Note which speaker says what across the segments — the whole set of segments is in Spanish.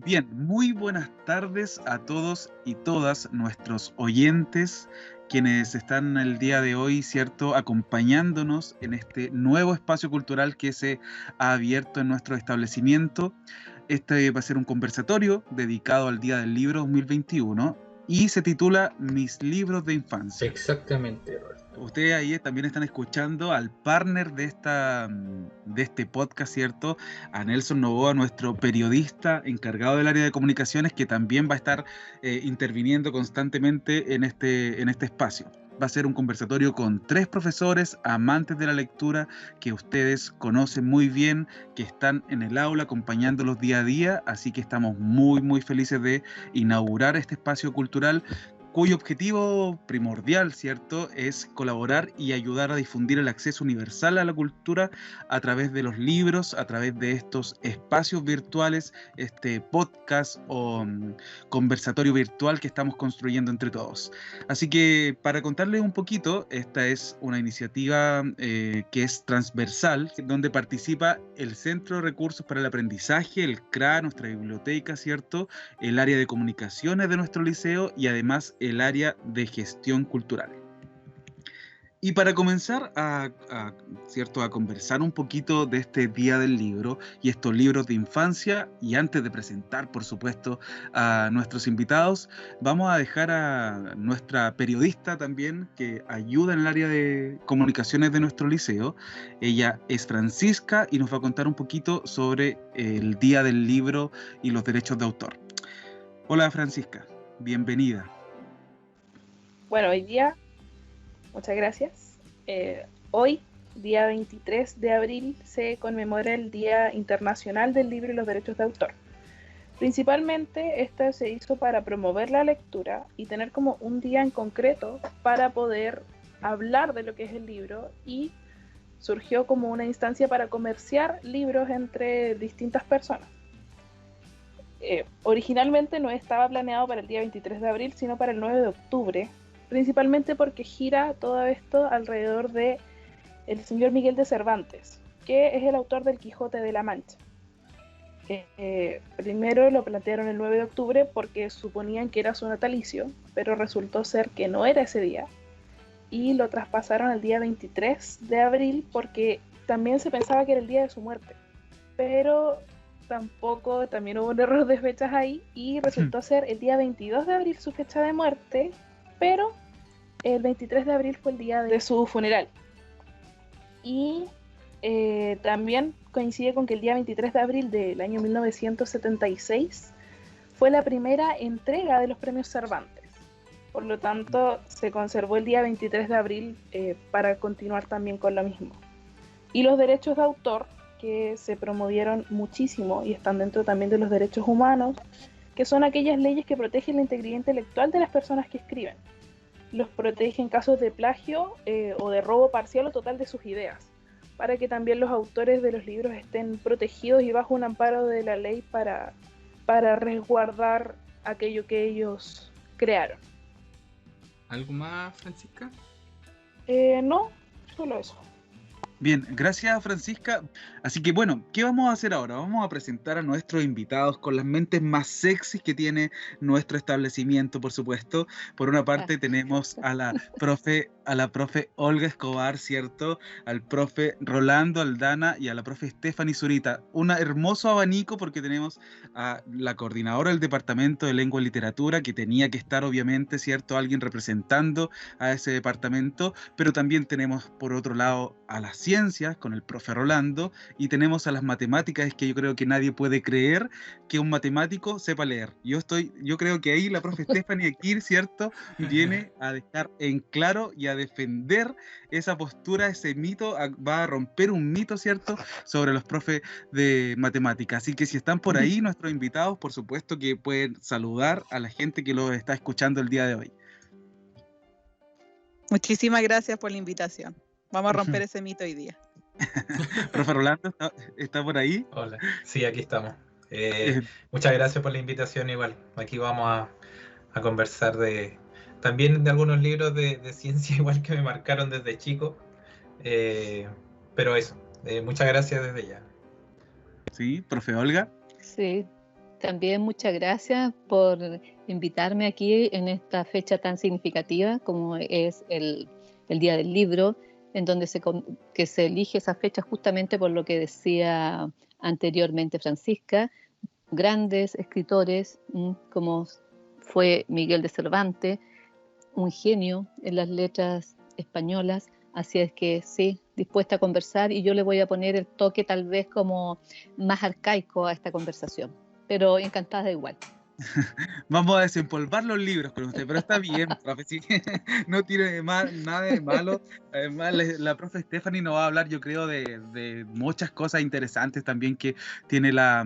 Speaker 1: Bien, muy buenas tardes a todos y todas nuestros oyentes, quienes están el día de hoy, ¿cierto?, acompañándonos en este nuevo espacio cultural que se ha abierto en nuestro establecimiento. Este va a ser un conversatorio dedicado al Día del Libro 2021 y se titula Mis libros de infancia.
Speaker 2: Exactamente, Roberto.
Speaker 1: Ustedes ahí también están escuchando al partner de este podcast, ¿cierto? A Nelson Novoa, nuestro periodista encargado del área de comunicaciones, que también va a estar interviniendo constantemente en este espacio. Va a ser un conversatorio con 3 profesores amantes de la lectura que ustedes conocen muy bien, que están en el aula acompañándolos día a día, así que estamos muy felices de inaugurar este espacio cultural cuyo objetivo primordial, ¿cierto?, es colaborar y ayudar a difundir el acceso universal a la cultura a través de los libros, a través de estos espacios virtuales, este podcast o conversatorio virtual que estamos construyendo entre todos. Así que para contarles un poquito, esta es una iniciativa que es transversal, donde participa el Centro de Recursos para el Aprendizaje, el CRA, nuestra biblioteca, ¿cierto?, el área de comunicaciones de nuestro liceo y además el área de gestión cultural. Y para comenzar ¿cierto?, a conversar un poquito de este Día del Libro y estos libros de infancia, y antes de presentar, por supuesto, a nuestros invitados, vamos a dejar a nuestra periodista también, que ayuda en el área de comunicaciones de nuestro liceo. Ella es Francisca y nos va a contar un poquito sobre el Día del Libro y los derechos de autor. Hola Francisca, bienvenida.
Speaker 3: Bueno, hoy día, muchas gracias. Hoy, día 23 de abril, se conmemora el Día Internacional del Libro y los Derechos de Autor. Principalmente, esta se hizo para promover la lectura y tener como un día en concreto para poder hablar de lo que es el libro, y surgió como una instancia para comerciar libros entre distintas personas. Originalmente no estaba planeado para el día 23 de abril, sino para el 9 de octubre, principalmente porque gira todo esto alrededor de el señor Miguel de Cervantes, que es el autor del Quijote de la Mancha. Primero lo plantearon el 9 de octubre porque suponían que era su natalicio, pero resultó ser que no era ese día, y lo traspasaron al día 23 de abril porque también se pensaba que era el día de su muerte, pero también hubo un error de fechas ahí y resultó ser el día 22 de abril su fecha de muerte, pero el 23 de abril fue el día de su funeral. Y también coincide con que el día 23 de abril del año 1976 fue la primera entrega de los premios Cervantes. Por lo tanto, se conservó el día 23 de abril para continuar también con lo mismo. Y los derechos de autor, que se promovieron muchísimo y están dentro también de los derechos humanos, que son aquellas leyes que protegen la integridad intelectual de las personas que escriben. Los protege en casos de plagio o de robo parcial o total de sus ideas, para que también los autores de los libros estén protegidos y bajo un amparo de la ley para resguardar aquello que ellos crearon.
Speaker 2: ¿Algo más, Francisca?
Speaker 3: No, solo eso.
Speaker 1: Bien, gracias Francisca. Así que bueno, ¿qué vamos a hacer ahora? Vamos a presentar a nuestros invitados con las mentes más sexys que tiene nuestro establecimiento, por supuesto. Por una parte tenemos a la profe Olga Escobar, ¿cierto? Al profe Rolando Aldana y a la profe Stephanie Zurita. Un hermoso abanico porque tenemos a la coordinadora del Departamento de Lengua y Literatura, que tenía que estar obviamente, ¿cierto?, alguien representando a ese departamento, pero también tenemos por otro lado a las ciencias con el profe Rolando, y tenemos a las matemáticas. Es que yo creo que nadie puede creer que un matemático sepa leer. Yo creo que ahí la profe Stephanie Akir, ¿cierto?, viene a dejar en claro y a defender esa postura, ese mito, va a romper un mito, ¿cierto?, sobre los profes de matemáticas. Así que si están por ahí nuestros invitados, por supuesto que pueden saludar a la gente que los está escuchando el día de hoy.
Speaker 4: Muchísimas gracias por la invitación. Vamos a romper ese mito hoy día.
Speaker 1: Profe Rolando, ¿está por ahí?
Speaker 2: Hola, sí, aquí estamos. Muchas gracias por la invitación igual. Aquí vamos a conversar también de algunos libros de ciencia igual que me marcaron desde chico. Pero eso, muchas gracias desde ya.
Speaker 1: Sí, profe Olga.
Speaker 5: Sí, También muchas gracias por invitarme aquí en esta fecha tan significativa como es el Día del Libro, en donde que se elige esa fecha justamente por lo que decía anteriormente Francisca, grandes escritores como fue Miguel de Cervantes, un genio en las letras españolas, así es que sí, dispuesta a conversar, y yo le voy a poner el toque tal vez como más arcaico a esta conversación, pero encantada igual.
Speaker 1: Vamos a desempolvar los libros con usted, pero está bien, profe, sí, no tiene nada de malo. Además, la profe Stephanie nos va a hablar, yo creo, de muchas cosas interesantes también que tiene las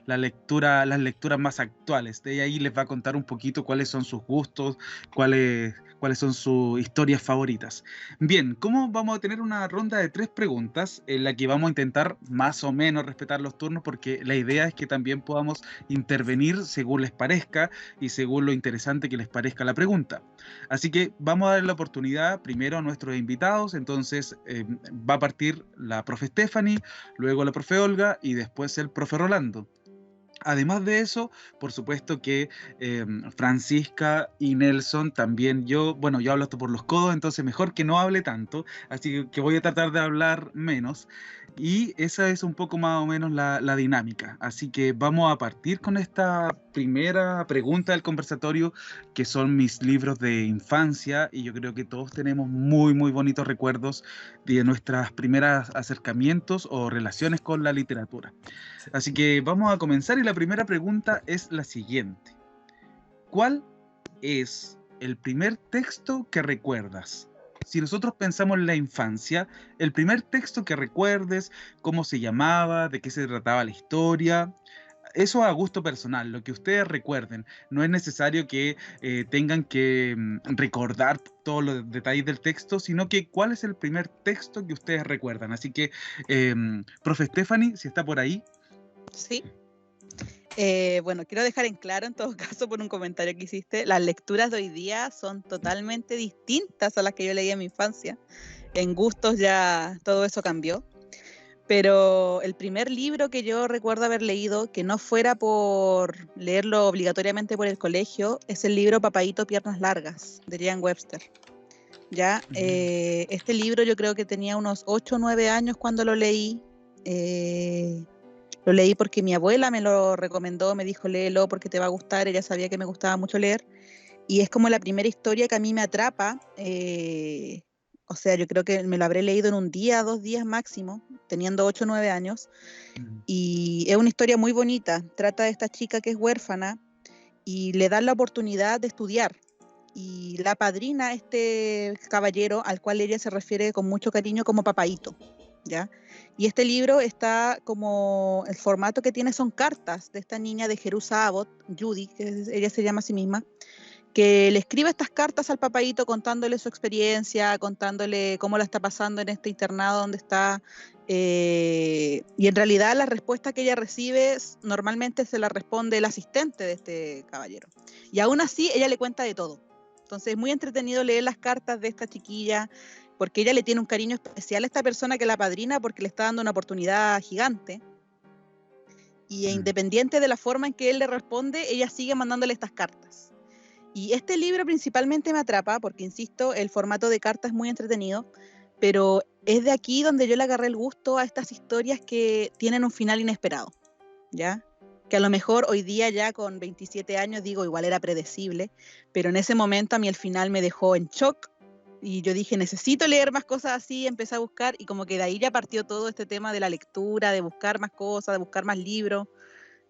Speaker 1: lecturas más actuales. De ahí les va a contar un poquito cuáles son sus gustos, cuáles son sus historias favoritas. Bien, ¿cómo vamos a tener una ronda de 3 preguntas en la que vamos a intentar más o menos respetar los turnos? Porque la idea es que también podamos intervenir según les parezca y según lo interesante que les parezca la pregunta. Así que vamos a dar la oportunidad primero a nuestros invitados. Entonces va a partir la profe Stephanie, luego la profe Olga y después el profe Rolando. Además de eso, por supuesto que Francisca y Nelson también, yo hablo hasta por los codos, entonces mejor que no hable tanto, así que voy a tratar de hablar menos, y esa es un poco más o menos la dinámica. Así que vamos a partir con esta primera pregunta del conversatorio, que son mis libros de infancia, y yo creo que todos tenemos muy, muy bonitos recuerdos de nuestros primeros acercamientos o relaciones con la literatura. Así que vamos a comenzar, y la primera pregunta es la siguiente. ¿Cuál es el primer texto que recuerdas? Si nosotros pensamos en la infancia, el primer texto que recuerdes, cómo se llamaba, de qué se trataba la historia, eso a gusto personal, lo que ustedes recuerden. No es necesario que tengan que recordar todos los detalles del texto, sino que cuál es el primer texto que ustedes recuerdan. Así que, profe Stephanie, si está por ahí.
Speaker 4: Sí. Bueno, quiero dejar en claro, en todo caso, por un comentario que hiciste, las lecturas de hoy día son totalmente distintas a las que yo leía en mi infancia. En gustos ya todo eso cambió. Pero el primer libro que yo recuerdo haber leído, que no fuera por leerlo obligatoriamente por el colegio, es el libro Papaíto Piernas Largas, de Jean Webster. ¿Ya? Este libro yo creo que tenía unos 8 o 9 años cuando lo leí. Lo leí porque mi abuela me lo recomendó, me dijo léelo porque te va a gustar, ella sabía que me gustaba mucho leer, y es como la primera historia que a mí me atrapa. O sea, yo creo que me lo habré leído en un día, 2 días máximo, teniendo 8 o 9 años, y es una historia muy bonita. Trata de esta chica que es huérfana y le dan la oportunidad de estudiar, y la padrina a este caballero al cual ella se refiere con mucho cariño como Papaíto, ¿ya? Y este libro está como, el formato que tiene son cartas de esta niña de Jerusa Abbott, Judy, que ella se llama a sí misma, que le escribe estas cartas al Papaíto contándole su experiencia, contándole cómo la está pasando en este internado donde está, y en realidad la respuesta que ella recibe normalmente se la responde el asistente de este caballero, y aún así ella le cuenta de todo. Entonces es muy entretenido leer las cartas de esta chiquilla, porque ella le tiene un cariño especial a esta persona que la padrina, porque le está dando una oportunidad gigante, y independiente de la forma en que él le responde, ella sigue mandándole estas cartas. Y este libro principalmente me atrapa porque, insisto, el formato de carta es muy entretenido, pero es de aquí donde yo le agarré el gusto a estas historias que tienen un final inesperado, ¿ya? Que a lo mejor hoy día ya con 27 años digo, igual era predecible, pero en ese momento a mí el final me dejó en shock, y yo dije, necesito leer más cosas así, empecé a buscar, y como que de ahí ya partió todo este tema de la lectura, de buscar más cosas, de buscar más libros,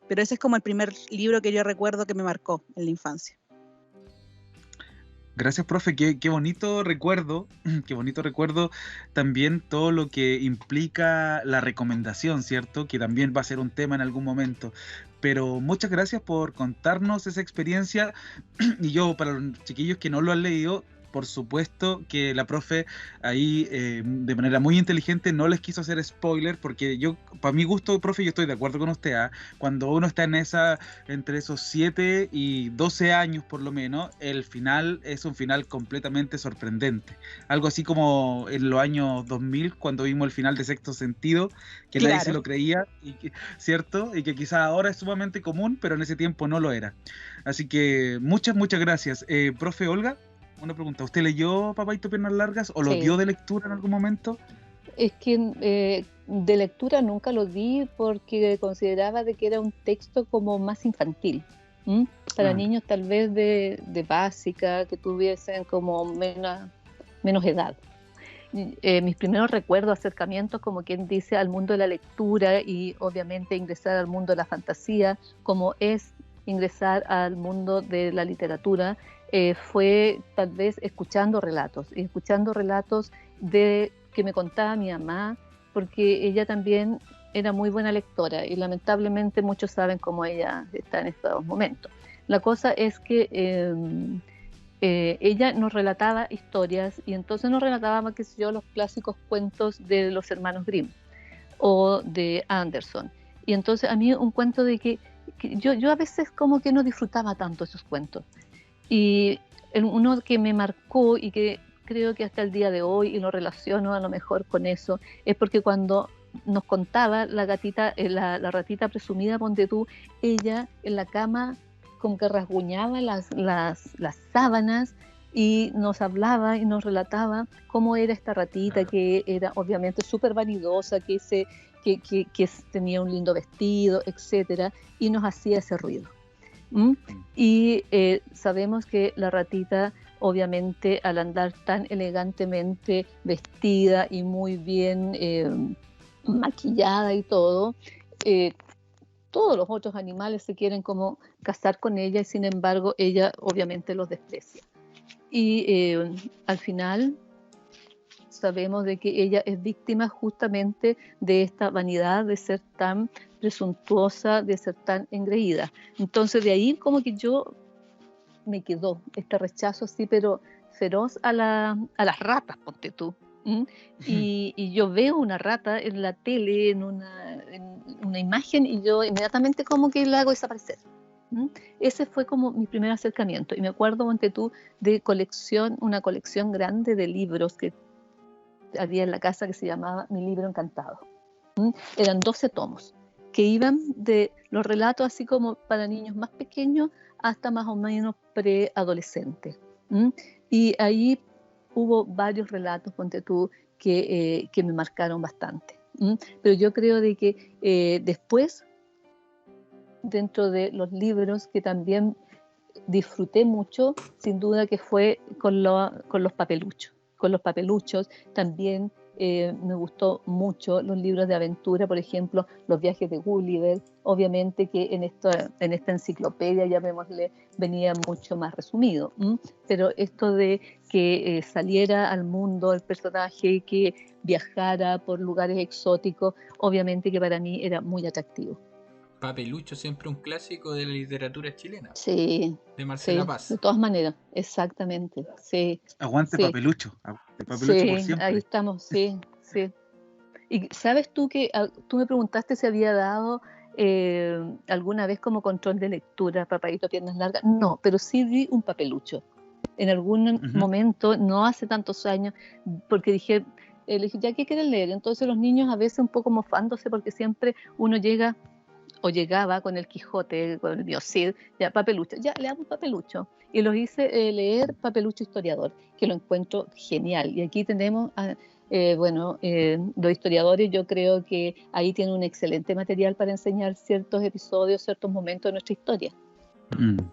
Speaker 4: pero ese es como el primer libro que yo recuerdo que me marcó en la infancia.
Speaker 1: Gracias, profe, qué bonito recuerdo, qué bonito recuerdo también todo lo que implica la recomendación, ¿cierto? Que también va a ser un tema en algún momento. Pero muchas gracias por contarnos esa experiencia, y yo, para los chiquillos que no lo han leído, por supuesto que la profe ahí de manera muy inteligente no les quiso hacer spoiler, porque yo, para mi gusto, profe, yo estoy de acuerdo con usted, cuando uno está entre esos 7 y 12 años por lo menos, el final es un final completamente sorprendente. Algo así como en los años 2000, cuando vimos el final de Sexto Sentido, que nadie se lo creía, ¿cierto? Y que quizás ahora es sumamente común, pero en ese tiempo no lo era. Así que muchas gracias. Profe Olga, una pregunta. ¿Usted leyó Papaito Piernas Largas o lo dio de lectura en algún momento?
Speaker 5: Es que de lectura nunca lo di porque consideraba de que era un texto como más infantil. Para niños tal vez de básica, que tuviesen como menos edad. Mis primeros recuerdos, acercamientos, como quien dice, al mundo de la lectura y obviamente ingresar al mundo de la fantasía, como es ingresar al mundo de la literatura, fue tal vez escuchando relatos de que me contaba mi mamá, porque ella también era muy buena lectora y lamentablemente muchos saben cómo ella está en estos momentos. La cosa es que ella nos relataba historias y entonces nos relataba, qué sé yo, los clásicos cuentos de los hermanos Grimm o de Anderson. Y entonces a mí un cuento de que yo a veces como que no disfrutaba tanto esos cuentos. Y uno que me marcó y que creo que hasta el día de hoy, y lo relaciono a lo mejor con eso, es porque cuando nos contaba la ratita presumida, ponte tú, ella en la cama como que rasguñaba las sábanas y nos hablaba y nos relataba cómo era esta ratita, que era obviamente súper vanidosa, que tenía un lindo vestido, etcétera, y nos hacía ese ruido. Y sabemos que la ratita, obviamente, al andar tan elegantemente vestida y muy bien maquillada y todo, todos los otros animales se quieren como casar con ella y sin embargo ella obviamente los desprecia. Y al final sabemos de que ella es víctima justamente de esta vanidad de ser tan presuntuosa, de ser tan engreída. Entonces de ahí como que yo me quedó este rechazo así, pero feroz a las ratas, ponte tú. Y yo veo una rata en la tele, en una imagen, y yo inmediatamente como que la hago desaparecer. Ese fue como mi primer acercamiento. Y me acuerdo, ponte tú, de una colección grande de libros que había en la casa que se llamaba Mi Libro Encantado. Eran 12 tomos que iban de los relatos así como para niños más pequeños hasta más o menos preadolescentes. Y ahí hubo varios relatos, ponte tú, que me marcaron bastante. Pero yo creo de que después, dentro de los libros que también disfruté mucho, sin duda que fue con los papeluchos. Con los papeluchos también me gustó mucho los libros de aventura, por ejemplo, Los viajes de Gulliver. Obviamente que en esta enciclopedia, llamémosle, venía mucho más resumido, pero esto de que saliera al mundo el personaje, que viajara por lugares exóticos, obviamente que para mí era muy atractivo.
Speaker 6: Papelucho, siempre un clásico de la literatura chilena.
Speaker 5: Sí.
Speaker 6: De Marcela
Speaker 5: sí,
Speaker 6: Paz.
Speaker 5: De todas maneras, exactamente. Sí.
Speaker 1: Aguante
Speaker 5: sí.
Speaker 1: Papelucho. Aguante Papelucho
Speaker 5: sí,
Speaker 1: por siempre.
Speaker 5: Ahí estamos, sí. Y sabes tú que tú me preguntaste si había dado alguna vez como control de lectura, Papaito Piernas Largas. No, pero sí di un papelucho. En algún momento, no hace tantos años, porque le dije, ¿ya qué quieren leer? Entonces los niños a veces un poco mofándose porque siempre uno llegaba con el Quijote, con el Dios Cid, ya papelucho, ya le hago un papelucho. Y los hice leer Papelucho Historiador, que lo encuentro genial. Y aquí tenemos, los historiadores, yo creo que ahí tienen un excelente material para enseñar ciertos episodios, ciertos momentos de nuestra historia.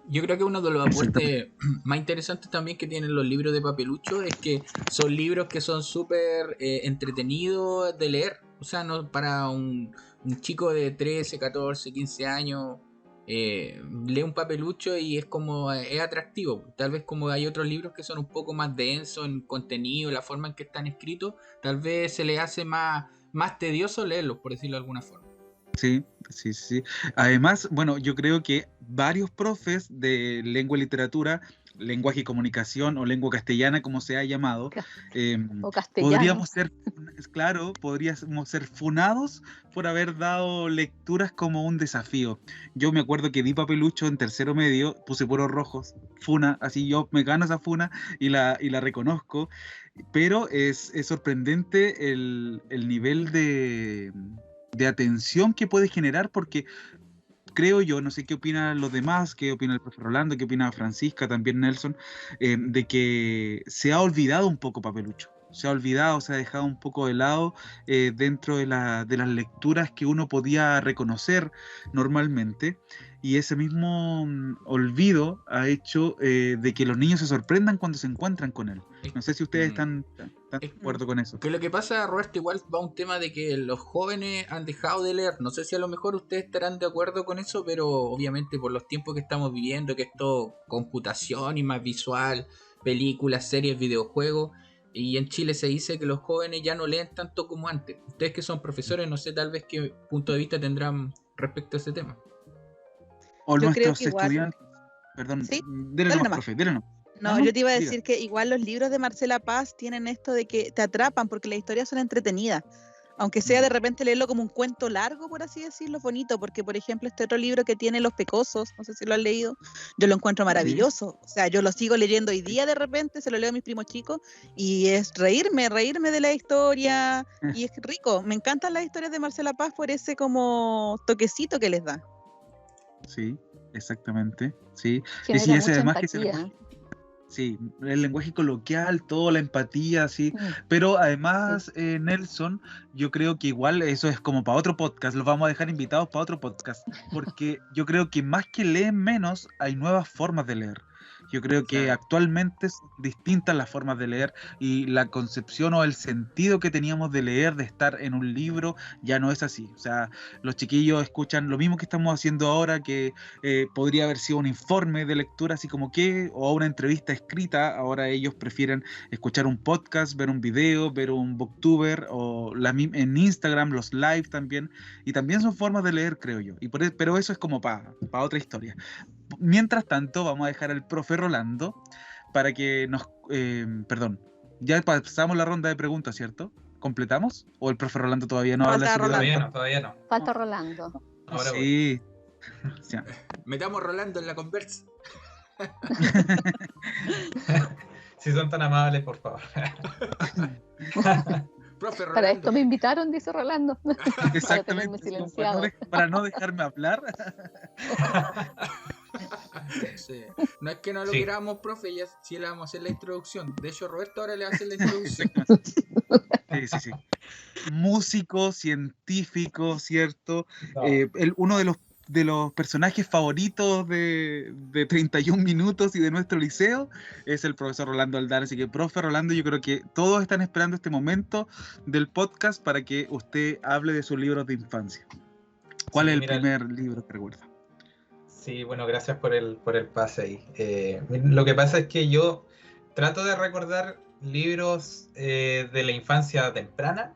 Speaker 6: Yo creo que uno de los aportes más interesantes también que tienen los libros de Papelucho es que son libros que son súper entretenidos de leer. O sea, no para un chico de 13, 14, 15 años lee un Papelucho y es atractivo. Tal vez como hay otros libros que son un poco más densos en contenido, la forma en que están escritos, tal vez se les hace más tedioso leerlos, por decirlo de alguna forma.
Speaker 1: Sí. Además, bueno, yo creo que varios profes de lengua y literatura lenguaje y comunicación o lengua castellana, como se ha llamado,
Speaker 5: O castellano.
Speaker 1: podríamos ser funados por haber dado lecturas como un desafío. Yo me acuerdo que di papelucho en tercero medio, puse puros rojos, funa, así yo me gano esa funa y la reconozco, pero es sorprendente el nivel de atención que puede generar, porque creo yo, no sé qué opinan los demás, qué opina el profesor Rolando, qué opina Francisca, también Nelson, de que se ha olvidado un poco Papelucho. Se ha olvidado, se ha dejado un poco de lado dentro de las lecturas que uno podía reconocer normalmente, y ese mismo olvido ha hecho de que los niños se sorprendan cuando se encuentran con él. No sé si ustedes están de acuerdo con eso.
Speaker 6: Que lo que pasa, Roberto, igual va un tema de que los jóvenes han dejado de leer. No sé si a lo mejor ustedes estarán de acuerdo con eso, pero obviamente por los tiempos que estamos viviendo, que es todo computación y más visual, películas, series, videojuegos, y en Chile se dice que los jóvenes ya no leen tanto como antes. Ustedes que son profesores, no sé tal vez qué punto de vista tendrán respecto a ese tema.
Speaker 1: O
Speaker 4: Yo creo
Speaker 1: nuestros
Speaker 4: que igual.
Speaker 1: estudiantes. Perdón,
Speaker 4: ¿Sí?
Speaker 1: denle
Speaker 4: Dale
Speaker 1: nomás,
Speaker 4: nomás.
Speaker 1: profe, denle nomás.
Speaker 4: No,
Speaker 1: No,
Speaker 4: yo te iba a
Speaker 1: diga.
Speaker 4: decir que igual los libros de Marcela Paz tienen esto de que te atrapan porque las historias son entretenidas. Aunque sea de repente leerlo como un cuento largo, por así decirlo, bonito, porque por ejemplo este otro libro que tiene Los Pecosos, no sé si lo han leído, yo lo encuentro maravilloso. O sea, yo lo sigo leyendo hoy día de repente, se lo leo a mis primos chicos, y es reírme de la historia, y es rico. Me encantan las historias de Marcela Paz por ese como toquecito que les da.
Speaker 1: Sí, exactamente. Sí. Y
Speaker 5: Genera
Speaker 1: sí, ese
Speaker 5: mucha
Speaker 1: además que
Speaker 5: empatía.
Speaker 1: sí, el lenguaje coloquial, toda la empatía, sí.
Speaker 5: Mm.
Speaker 1: Pero además, Nelson, yo creo que igual eso es como para otro podcast, los vamos a dejar invitados para otro podcast, porque yo creo que más que leen menos, hay nuevas formas de leer. Yo creo que
Speaker 2: Claro.
Speaker 1: actualmente son distintas las formas de leer, y la concepción o el sentido que teníamos de leer, de estar en un libro, ya no es así. O sea, los chiquillos escuchan lo mismo que estamos haciendo ahora, que podría haber sido un informe de lectura, así como que, o una entrevista escrita. Ahora ellos prefieren escuchar un podcast, ver un video, ver un booktuber, o en Instagram los live también, y también son formas de leer, creo yo. Pero eso es como para otra historia. Mientras tanto, vamos a dejar al profe Rolando para que nos... perdón, ya pasamos la ronda de preguntas, ¿cierto? ¿Completamos? ¿O el profe Rolando todavía no habla?
Speaker 4: Falta
Speaker 1: sobre la-
Speaker 4: Rolando.
Speaker 2: Todavía no.
Speaker 5: Falta Rolando.
Speaker 2: Ahora voy.
Speaker 1: Sí. Sí.
Speaker 6: Metamos Rolando en la conversa.
Speaker 2: Si son tan amables, por favor.
Speaker 6: Profe Rolando.
Speaker 5: Para esto me invitaron, dice Rolando. Para
Speaker 1: Exactamente.
Speaker 5: tenerme
Speaker 1: Para
Speaker 5: silenciado.
Speaker 1: para no dejarme hablar.
Speaker 6: Sí. No es que no lo
Speaker 2: Sí.
Speaker 6: queramos, profe, ya sí le vamos a hacer la introducción. De hecho, Roberto ahora le va a hacer la introducción.
Speaker 1: Sí. Músico, científico, ¿cierto?
Speaker 2: No.
Speaker 1: Uno de los personajes favoritos de 31 minutos y de nuestro liceo es el profesor Rolando Aldán. Así que, profe Rolando, yo creo que todos están esperando este momento del podcast para que usted hable de sus libros de infancia. ¿Cuál
Speaker 2: Sí,
Speaker 1: es el
Speaker 2: mira,
Speaker 1: primer libro que recuerda?
Speaker 2: Sí, bueno, gracias por el pase ahí. Lo que pasa es que yo trato de recordar libros de la infancia temprana,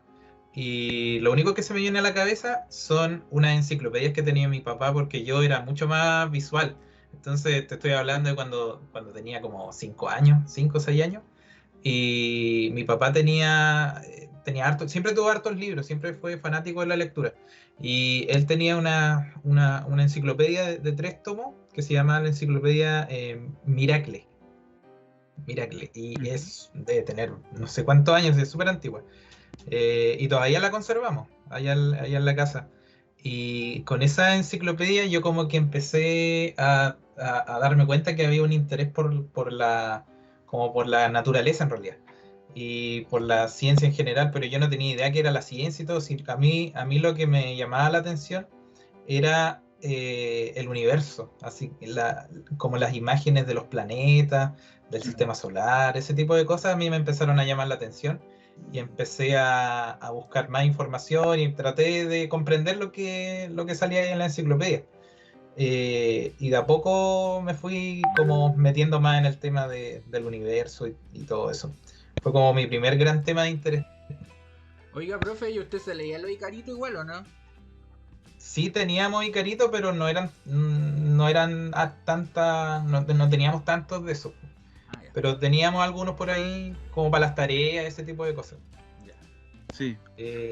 Speaker 2: y lo único que se me viene a la cabeza son unas enciclopedias que tenía mi papá, porque yo era mucho más visual. Entonces te estoy hablando de cuando tenía como 5 o 6 años, y mi papá tenía siempre tuvo hartos libros, siempre fue fanático de la lectura. Y él tenía una enciclopedia de 3 tomos que se llama la enciclopedia Miracle. Y es de tener no sé cuántos años, es súper antigua. Y todavía la conservamos allá en la casa. Y con esa enciclopedia yo como que empecé a darme cuenta que había un interés por la naturaleza en realidad, y por la ciencia en general, pero yo no tenía idea que era la ciencia y todo. A mí lo que me llamaba la atención era el universo, así como las imágenes de los planetas, del sistema solar, ese tipo de cosas a mí me empezaron a llamar la atención, y empecé a buscar más información y traté de comprender lo que salía ahí en la enciclopedia. Y de a poco me fui como metiendo más en el tema del universo y todo eso. Fue como mi primer gran tema de interés.
Speaker 6: Oiga, profe, ¿y usted se leía los Icarito igual o no?
Speaker 2: Sí teníamos Icarito, pero no teníamos tantos de esos. pero teníamos algunos por ahí como para las tareas, ese tipo de cosas.
Speaker 1: Sí.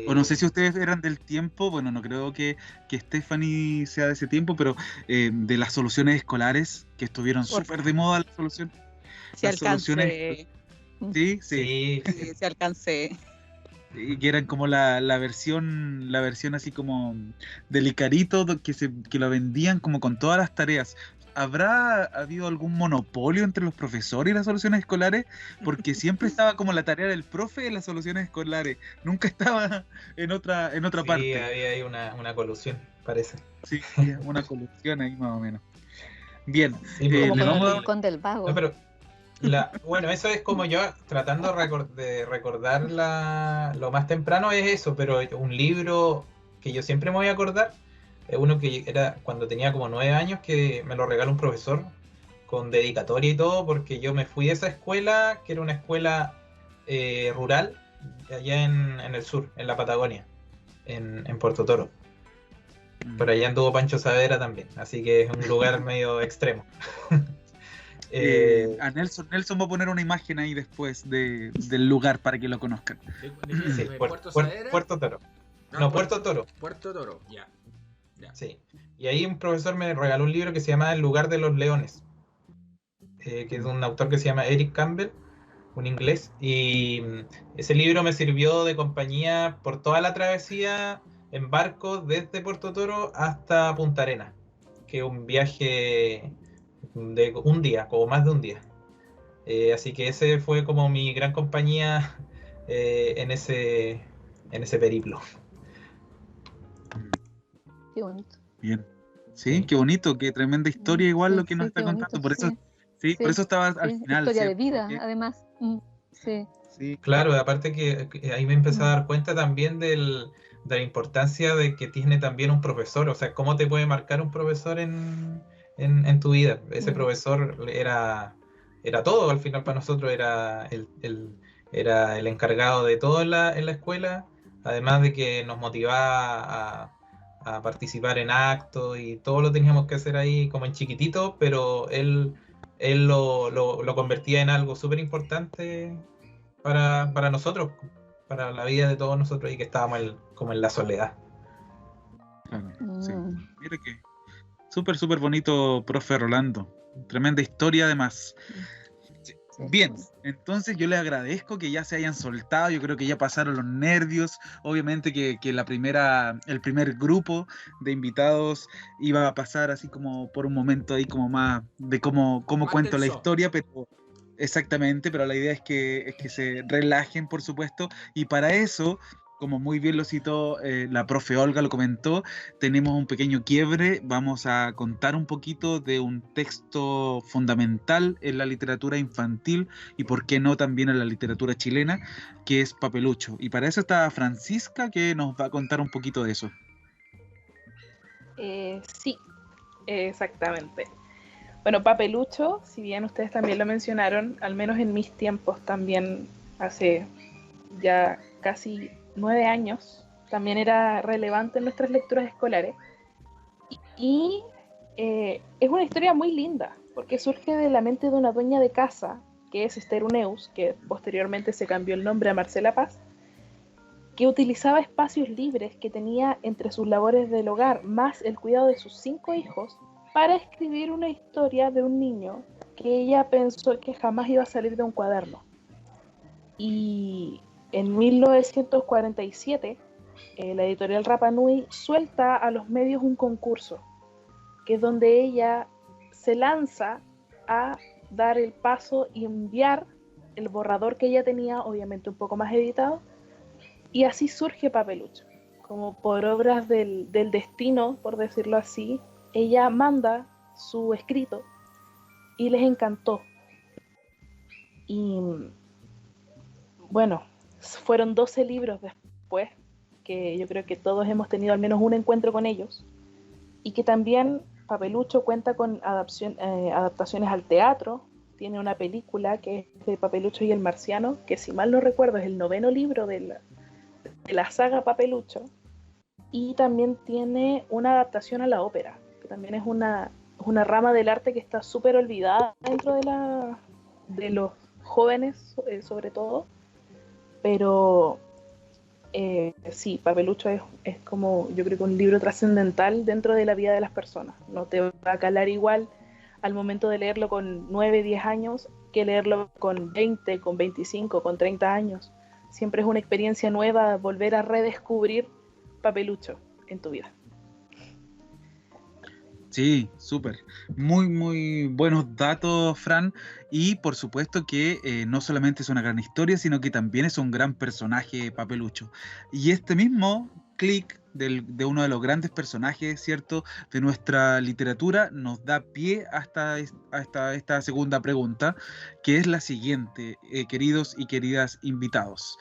Speaker 1: O no sé si ustedes eran del tiempo, bueno, no creo que Stephanie sea de ese tiempo, pero de las soluciones escolares, que estuvieron súper de moda las soluciones.
Speaker 4: Si
Speaker 1: Las soluciones,
Speaker 4: alcancé.
Speaker 1: sí,
Speaker 2: Sí,
Speaker 4: Sí, si alcancé.
Speaker 1: y que eran como la versión así como del Icarito, que lo vendían como con todas las tareas. ¿Habrá habido algún monopolio entre los profesores y las soluciones escolares? Porque siempre estaba como la tarea del profe en las soluciones escolares, nunca estaba en otra
Speaker 2: sí,
Speaker 1: parte.
Speaker 2: había ahí una colusión, parece.
Speaker 1: Sí, una colección ahí más o menos. Bien,
Speaker 2: Sí, pues,
Speaker 5: Como
Speaker 1: le
Speaker 5: con el
Speaker 1: vamos a dar...
Speaker 5: rincón del
Speaker 2: no,
Speaker 5: vago.
Speaker 2: pero bueno, eso es como yo tratando de recordar lo más temprano es eso, pero un libro que yo siempre me voy a acordar es uno que era cuando tenía como 9 años, que me lo regaló un profesor con dedicatoria y todo, porque yo me fui a esa escuela, que era una escuela rural, allá en el sur, en la Patagonia, en Puerto Toro. Por allá anduvo Pancho Saavedra también, así que es un lugar medio extremo.
Speaker 1: A Nelson va a poner una imagen ahí después del lugar para que lo conozcan.
Speaker 2: Sí,
Speaker 6: ¿De Puerto Saavedra?
Speaker 2: Puerto Toro.
Speaker 6: Ah,
Speaker 2: No, Puerto Toro.
Speaker 6: Puerto Toro, ya.
Speaker 2: Sí. Y ahí un profesor me regaló un libro que se llama El lugar de los leones, que es de un autor que se llama Eric Campbell, un inglés. Y ese libro me sirvió de compañía por toda la travesía en barco desde Puerto Toro hasta Punta Arenas, que es un viaje de un día, como más de un día. Así que ese fue como mi gran compañía en ese periplo.
Speaker 5: Qué bonito.
Speaker 1: Bien. Sí,
Speaker 2: Sí.
Speaker 1: qué bonito, qué tremenda historia igual
Speaker 5: Sí,
Speaker 1: lo que nos
Speaker 5: sí,
Speaker 1: está
Speaker 5: qué bonito,
Speaker 1: contando. Por eso,
Speaker 5: sí.
Speaker 1: sí, por
Speaker 5: Sí,
Speaker 1: eso estaba al
Speaker 5: sí.
Speaker 1: final,
Speaker 5: Historia de
Speaker 1: ¿cierto?
Speaker 5: vida,
Speaker 1: Porque,
Speaker 5: además. Sí.
Speaker 1: sí,
Speaker 2: Claro, aparte que ahí me empecé a
Speaker 5: Mm.
Speaker 2: dar cuenta también de la importancia de que tiene también un profesor, o sea, cómo te puede marcar un profesor en tu vida. Ese
Speaker 5: Mm.
Speaker 2: profesor era todo, al final para nosotros era el encargado de todo en la escuela, además de que nos motivaba a participar en actos y todo lo teníamos que hacer ahí como en chiquitito, pero él lo convertía en algo súper importante para nosotros, para la vida de todos nosotros y que estábamos como en la soledad.
Speaker 1: claro, sí.
Speaker 5: Mm.
Speaker 1: Mira que súper, súper bonito, profe Rolando. Tremenda historia además. Sí.
Speaker 5: Sí,
Speaker 1: Bien,
Speaker 5: bueno.
Speaker 1: entonces yo les agradezco que ya se hayan soltado, yo creo que ya pasaron los nervios, obviamente que el primer grupo de invitados iba a pasar así como por un momento ahí como más de cómo
Speaker 6: Más
Speaker 1: cuento la
Speaker 6: tenso.
Speaker 1: historia, pero exactamente, pero la idea es que se relajen, por supuesto, y para eso, como muy bien lo citó la profe Olga, lo comentó, tenemos un pequeño quiebre, vamos a contar un poquito de un texto fundamental en la literatura infantil y por qué no también en la literatura chilena, que es Papelucho. Y para eso está Francisca, que nos va a contar un poquito de eso.
Speaker 3: Sí, exactamente. Bueno, Papelucho, si bien ustedes también lo mencionaron, al menos en mis tiempos también, hace ya casi 9 años, también era relevante en nuestras lecturas escolares. Y es una historia muy linda, porque surge de la mente de una dueña de casa, que es Esther Uneus, que posteriormente se cambió el nombre a Marcela Paz, que utilizaba espacios libres que tenía entre sus labores del hogar más el cuidado de sus 5 hijos para escribir una historia de un niño que ella pensó que jamás iba a salir de un cuaderno. Y en 1947, la editorial Rapa Nui suelta a los medios un concurso, que es donde ella se lanza a dar el paso y enviar el borrador que ella tenía, obviamente un poco más editado, y así surge Papelucho. Como por obras del destino, por decirlo así, ella manda su escrito y les encantó. Y bueno, fueron 12 libros después, que yo creo que todos hemos tenido al menos un encuentro con ellos, y que también Papelucho cuenta con adaptaciones al teatro. Tiene una película que es de Papelucho y el Marciano, que si mal no recuerdo es el 9º libro de la saga Papelucho, y también tiene una adaptación a la ópera, que también es una rama del arte que está súper olvidada dentro de los jóvenes sobre todo, pero sí, Papelucho es como, yo creo que un libro trascendental dentro de la vida de las personas. No te va a calar igual al momento de leerlo con 9, 10 años que leerlo con 20, con 25, con 30 años. Siempre es una experiencia nueva volver a redescubrir Papelucho en tu vida.
Speaker 1: Sí, súper. Muy, muy buenos datos, Fran. Y por supuesto que no solamente es una gran historia, sino que también es un gran personaje, Papelucho. Y este mismo clic de uno de los grandes personajes, ¿cierto?, de nuestra literatura, nos da pie hasta esta segunda pregunta, que es la siguiente, queridos y queridas invitados.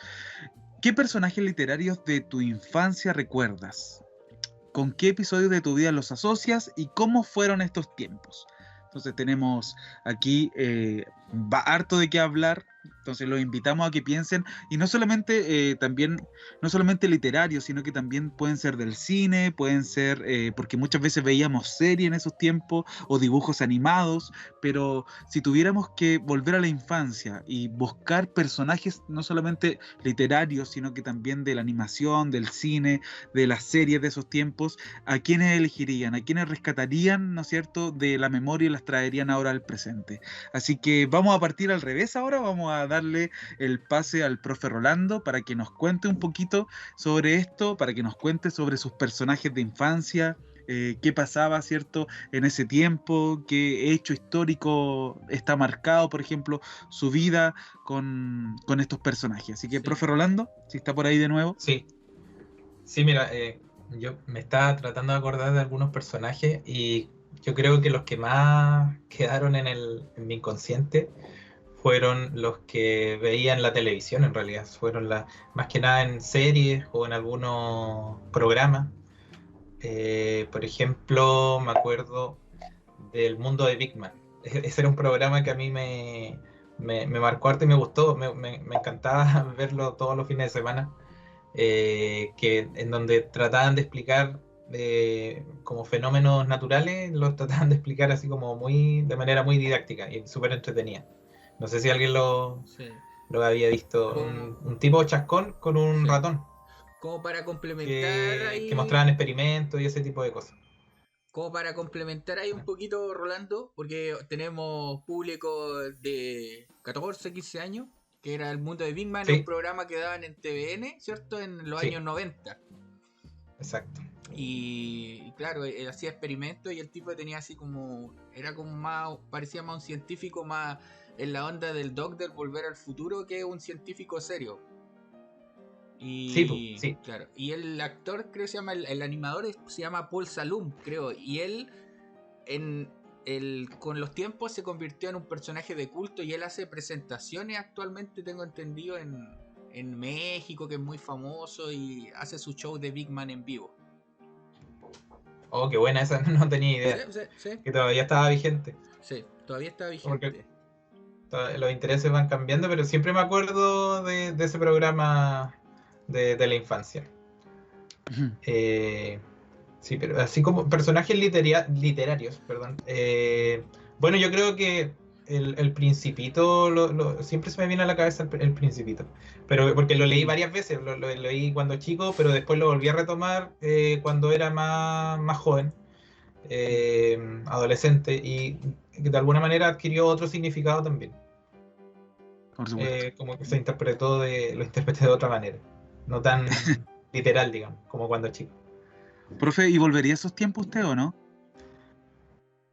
Speaker 1: ¿Qué personajes literarios de tu infancia recuerdas? ¿Con qué episodios de tu vida los asocias y cómo fueron estos tiempos? Entonces tenemos aquí harto de qué hablar. Entonces los invitamos a que piensen, y no solamente no solamente literarios, sino que también pueden ser del cine, pueden ser, porque muchas veces veíamos series en esos tiempos o dibujos animados, pero si tuviéramos que volver a la infancia y buscar personajes no solamente literarios, sino que también de la animación, del cine, de las series de esos tiempos, ¿a quiénes elegirían? ¿A quiénes rescatarían, ¿no es cierto?, de la memoria y las traerían ahora al presente? Así que vamos a partir al revés ahora, vamos a darle el pase al profe Rolando para que nos cuente un poquito sobre esto, para que nos cuente sobre sus personajes de infancia, qué pasaba, ¿cierto?, en ese tiempo, qué hecho histórico está marcado, por ejemplo, su vida con estos personajes. Así que,
Speaker 6: Sí.
Speaker 1: profe Rolando, si está por ahí de nuevo.
Speaker 2: Sí, sí, mira, yo me estaba tratando de acordar de algunos personajes y yo creo que los que más quedaron en mi inconsciente fueron los que veía en la televisión, en realidad. Fueron más que nada en series o en algunos programas. Por ejemplo, me acuerdo del mundo de Big Man. Ese era un programa que a mí me marcó harto y me gustó. Me encantaba verlo todos los fines de semana. En donde trataban de explicar como fenómenos naturales, los trataban de explicar así como de manera muy didáctica y súper entretenida. No sé si alguien
Speaker 6: Sí.
Speaker 2: lo había visto. Un tipo chascón con un
Speaker 6: Sí.
Speaker 2: ratón
Speaker 6: Como para complementar
Speaker 2: que
Speaker 6: ahí.
Speaker 2: mostraban experimentos y ese tipo de cosas.
Speaker 6: Como para complementar ahí un poquito, Rolando, porque tenemos público de 14, 15 años, que era El Mundo de Big Man,
Speaker 2: Sí.
Speaker 6: un programa que daban en TVN, ¿cierto? En los
Speaker 2: Sí.
Speaker 6: años 90.
Speaker 2: Exacto.
Speaker 6: Y claro, él hacía experimentos y el tipo tenía así como, era como más, parecía más un científico más en la onda del Doc del Volver al Futuro que un científico serio. Y
Speaker 2: Sí.
Speaker 6: claro, y el actor creo que se llama, el animador se llama Paul Salum, creo, y él con los tiempos se convirtió en un personaje de culto y él hace presentaciones actualmente, tengo entendido, en México, que es muy famoso, y hace su show de Big Man en vivo.
Speaker 2: Oh, qué buena, esa no tenía idea.
Speaker 6: Sí.
Speaker 2: Que todavía estaba vigente.
Speaker 6: Sí, todavía está vigente.
Speaker 2: Porque los intereses van cambiando, pero siempre me acuerdo de ese programa de la infancia. Sí, pero así como personajes literarios, perdón. Bueno, yo creo que el Principito, siempre se me viene a la cabeza el Principito. Pero porque lo leí varias veces, lo leí cuando chico, pero después lo volví a retomar cuando era más joven, adolescente, y de alguna manera adquirió otro significado también.
Speaker 1: Por supuesto.
Speaker 2: Como que lo interpreté de otra manera, no tan literal, digamos, como cuando chico.
Speaker 1: Profe, ¿y volvería a esos tiempos usted o no?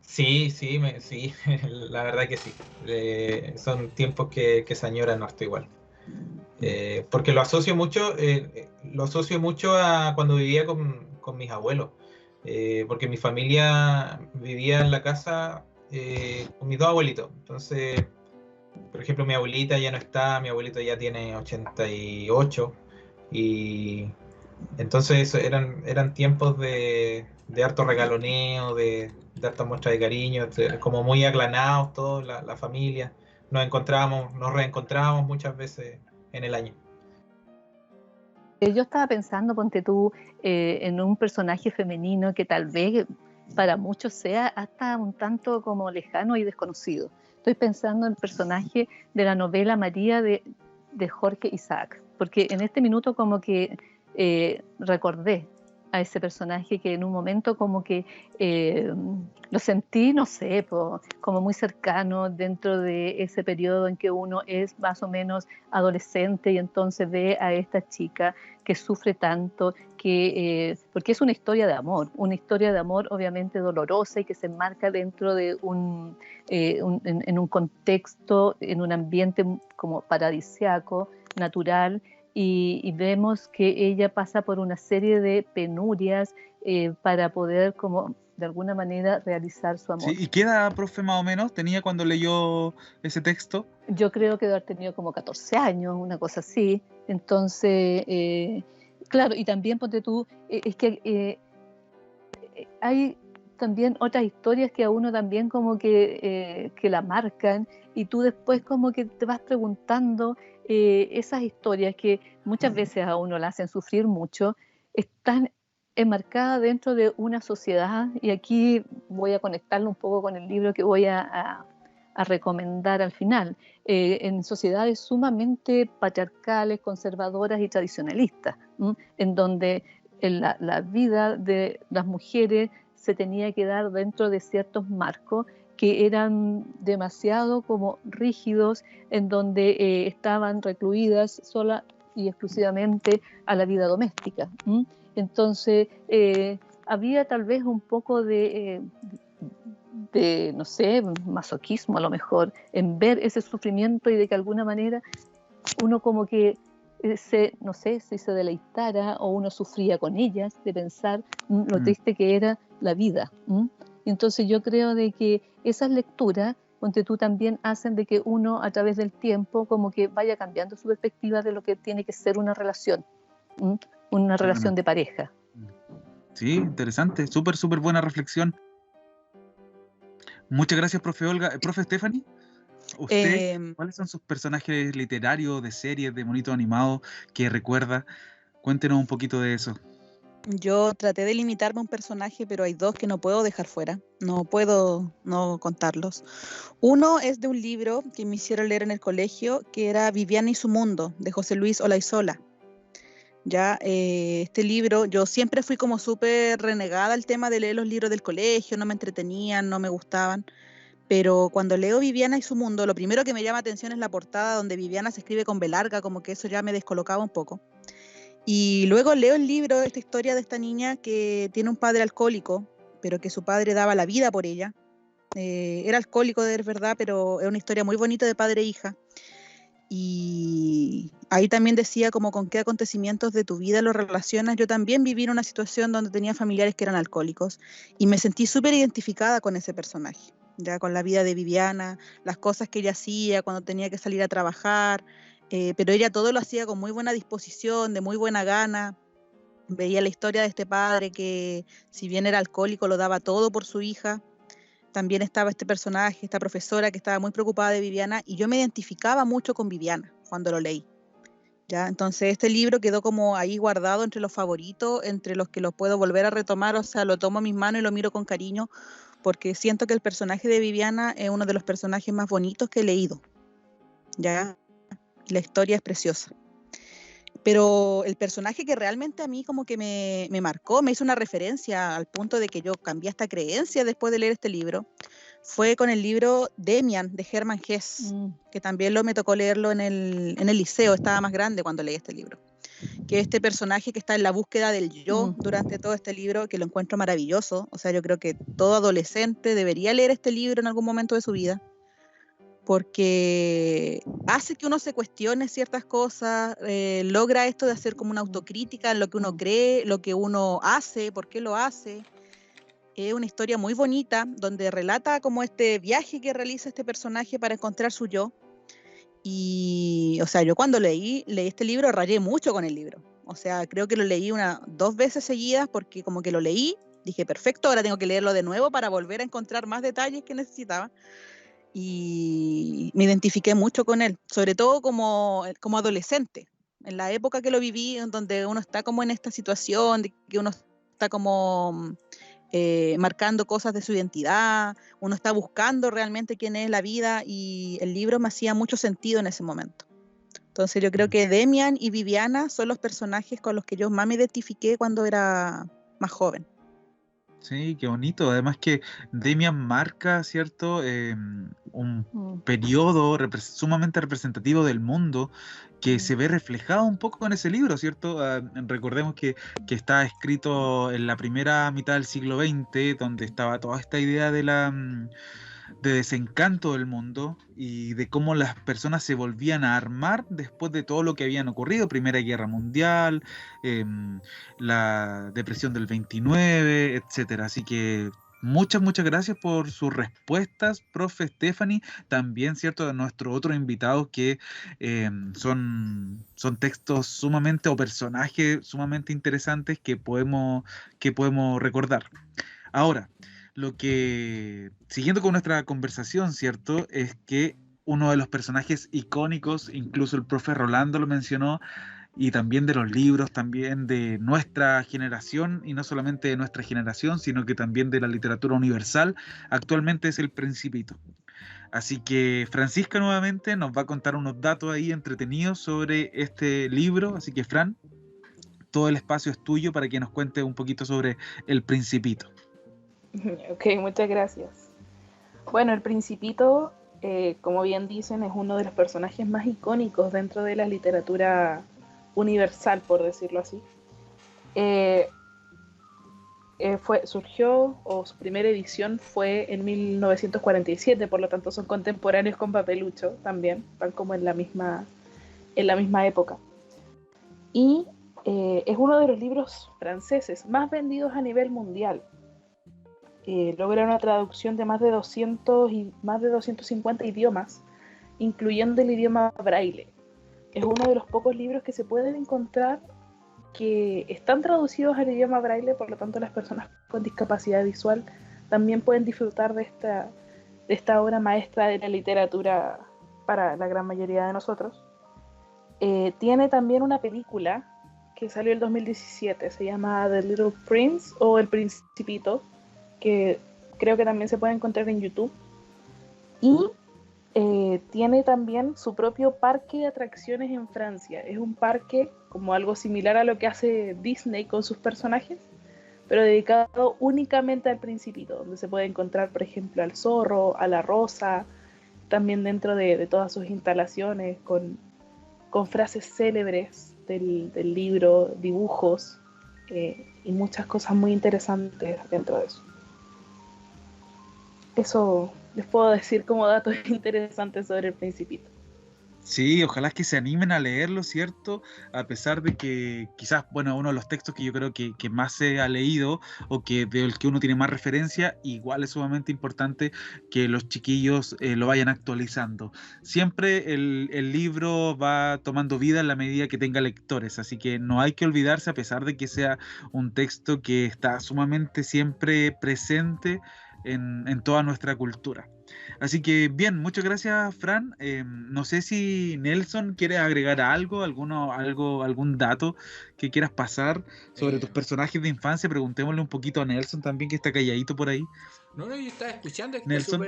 Speaker 2: Sí, sí, la verdad que sí. Son tiempos que se añoran harto igual. Porque lo asocio mucho a cuando vivía con mis abuelos. Porque mi familia vivía en la casa con mis dos abuelitos. Entonces, por ejemplo, mi abuelita ya no está, mi abuelito ya tiene 88 y entonces eran tiempos de harto regaloneo, de harta muestra de cariño, como muy aglanados todos, la familia. Nos reencontrábamos muchas veces en el año.
Speaker 5: Yo estaba pensando, ponte tú, en un personaje femenino que tal vez para muchos sea hasta un tanto como lejano y desconocido. estoy pensando en el personaje de la novela María de Jorge Isaac, porque en este minuto como que recordé a ese personaje que en un momento como que lo sentí, no sé, como muy cercano dentro de ese periodo en que uno es más o menos adolescente y entonces ve a esta chica que sufre tanto, porque es una historia de amor obviamente dolorosa y que se enmarca dentro de en un contexto, en un ambiente como paradisiaco, natural, y vemos que ella pasa por una serie de penurias para poder como de alguna manera realizar su amor.
Speaker 1: Sí, ¿y qué edad, profe, más o menos tenía cuando leyó ese texto?
Speaker 5: Yo creo que debe haber tenido como 14 años, una cosa así. Entonces, claro, y también ponte tú, es que hay también otras historias que a uno también como que la marcan, y tú después como que te vas preguntando, esas historias que muchas veces a uno la hacen sufrir mucho, están enmarcadas dentro de una sociedad, y aquí voy a conectarlo un poco con el libro que voy a recomendar al final, en sociedades sumamente patriarcales, conservadoras y tradicionalistas, en donde la vida de las mujeres se tenía que dar dentro de ciertos marcos que eran demasiado como rígidos, en donde estaban recluidas sola y exclusivamente a la vida doméstica. Entonces, había tal vez un poco de, no sé, masoquismo a lo mejor, en ver ese sufrimiento, y de que de alguna manera uno como que no sé si se deleitara o uno sufría con ellas, de pensar lo triste que era la vida. Entonces yo creo de que esas lecturas, ponte tú, también hacen de que uno a través del tiempo como que vaya cambiando su perspectiva de lo que tiene que ser una relación, una relación de pareja.
Speaker 1: Sí, interesante, súper buena reflexión. Muchas gracias, profe Olga. Profe Stephanie, ¿usted cuáles son sus personajes literarios, de series, de monitos animados que recuerda? Cuéntenos un poquito de eso.
Speaker 4: Yo traté de limitarme a un personaje, pero hay dos que no puedo dejar fuera. No puedo no contarlos. Uno es de un libro que me hicieron leer en el colegio, que era Viviana y su mundo, de José Luis Olaizola. Ya, este libro, yo siempre fui como súper renegada al tema de leer los libros del colegio, no me entretenían, no me gustaban. Pero cuando leo Viviana y su mundo, lo primero que me llama atención es la portada, donde Viviana se escribe con B larga, como que eso ya me descolocaba un poco. Y luego leo el libro, esta historia de esta niña que tiene un padre alcohólico, pero que su padre daba la vida por ella. Era alcohólico de verdad, pero es una historia muy bonita de padre e hija. Y ahí también decía como con qué acontecimientos de tu vida lo relacionas. Yo también viví en una situación donde tenía familiares que eran alcohólicos y me sentí súper identificada con ese personaje, ya con la vida de Viviana, las cosas que ella hacía cuando tenía que salir a trabajar, pero ella todo lo hacía con muy buena disposición, de muy buena gana. Veía la historia de este padre que, si bien era alcohólico, lo daba todo por su hija. También estaba este personaje, esta profesora que estaba muy preocupada de Viviana, y yo me identificaba mucho con Viviana cuando lo leí. ¿Ya? Entonces este libro quedó como ahí guardado entre los favoritos, entre los que los puedo volver a retomar, o sea, lo tomo en mis manos y lo miro con cariño, porque siento que el personaje de Viviana es uno de los personajes más bonitos que he leído. ¿Ya? La historia es preciosa. Pero el personaje que realmente a mí como que me marcó, me hizo una referencia al punto de que yo cambié esta creencia después de leer este libro, fue con el libro Demian, de Hermann Hesse, que también me tocó leerlo en el liceo, estaba más grande cuando leí este libro. Que este personaje que está en la búsqueda del yo durante todo este libro, que lo encuentro maravilloso. O sea, yo creo que todo adolescente debería leer este libro en algún momento de su vida, porque hace que uno se cuestione ciertas cosas, logra esto de hacer como una autocrítica en lo que uno cree, lo que uno hace, por qué lo hace. Es una historia muy bonita, donde relata como este viaje que realiza este personaje para encontrar su yo. Y, o sea, yo cuando leí este libro, rayé mucho con el libro. O sea, creo que lo leí 2 veces seguidas, porque como que lo leí, dije, perfecto, ahora tengo que leerlo de nuevo para volver a encontrar más detalles que necesitaba. Y me identifiqué mucho con él, sobre todo como adolescente, en la época que lo viví, en donde uno está como en esta situación, de que uno está como marcando cosas de su identidad, uno está buscando realmente quién es la vida, y el libro me hacía mucho sentido en ese momento. Entonces yo creo que Demian y Viviana son los personajes con los que yo más me identifiqué cuando era más joven.
Speaker 1: Sí, qué bonito. Además que Demian marca, ¿cierto? Un periodo sumamente representativo del mundo que se ve reflejado un poco en ese libro, ¿cierto? Recordemos que está escrito en la primera mitad del siglo XX, donde estaba toda esta idea de desencanto del mundo y de cómo las personas se volvían a armar después de todo lo que habían ocurrido, Primera Guerra Mundial, la depresión del 29, etcétera. Así que muchas gracias por sus respuestas, profe Stephanie. También, cierto, de nuestros otros invitados que son textos sumamente o personajes sumamente interesantes que podemos recordar. Ahora, siguiendo con nuestra conversación, ¿cierto? Es que uno de los personajes icónicos, incluso el profe Rolando lo mencionó, y también de los libros, también de nuestra generación, y no solamente de nuestra generación, sino que también de la literatura universal, actualmente es El Principito. Así que Francisca nuevamente nos va a contar unos datos ahí entretenidos sobre este libro, así que Fran, todo el espacio es tuyo para que nos cuente un poquito sobre El Principito.
Speaker 3: Ok, muchas gracias. Bueno, El Principito, como bien dicen, es uno de los personajes más icónicos dentro de la literatura universal, por decirlo así. Surgió, o su primera edición fue en 1947, por lo tanto son contemporáneos con Papelucho también, van como en la misma época. Y es uno de los libros franceses más vendidos a nivel mundial. Logra una traducción de más de 200 y más de 250 idiomas, incluyendo el idioma braille. Es uno de los pocos libros que se pueden encontrar que están traducidos al idioma braille, por lo tanto las personas con discapacidad visual también pueden disfrutar de esta obra maestra de la literatura para la gran mayoría de nosotros. Tiene también una película que salió en 2017, se llama The Little Prince o El Principito, que creo que también se puede encontrar en YouTube. Y tiene también su propio parque de atracciones en Francia. Es un parque como algo similar a lo que hace Disney con sus personajes, pero dedicado únicamente al Principito, donde se puede encontrar, por ejemplo, al zorro, a la rosa, también dentro de todas sus instalaciones, con frases célebres del libro, dibujos y muchas cosas muy interesantes dentro de eso. Eso les puedo decir como datos interesantes sobre El Principito.
Speaker 1: Sí, ojalá que se animen a leerlo, ¿cierto? A pesar de que quizás, bueno, uno de los textos que yo creo que más se ha leído o que del que uno tiene más referencia, igual es sumamente importante que los chiquillos lo vayan actualizando. Siempre el libro va tomando vida en la medida que tenga lectores, así que no hay que olvidarse, a pesar de que sea un texto que está sumamente siempre presente en toda nuestra cultura. Así que bien, muchas gracias, Fran. No sé si Nelson quiere agregar algún dato que quieras pasar sobre tus personajes de infancia. Preguntémosle un poquito a Nelson también, que está calladito por ahí.
Speaker 6: No, yo estaba escuchando,
Speaker 1: Nelson.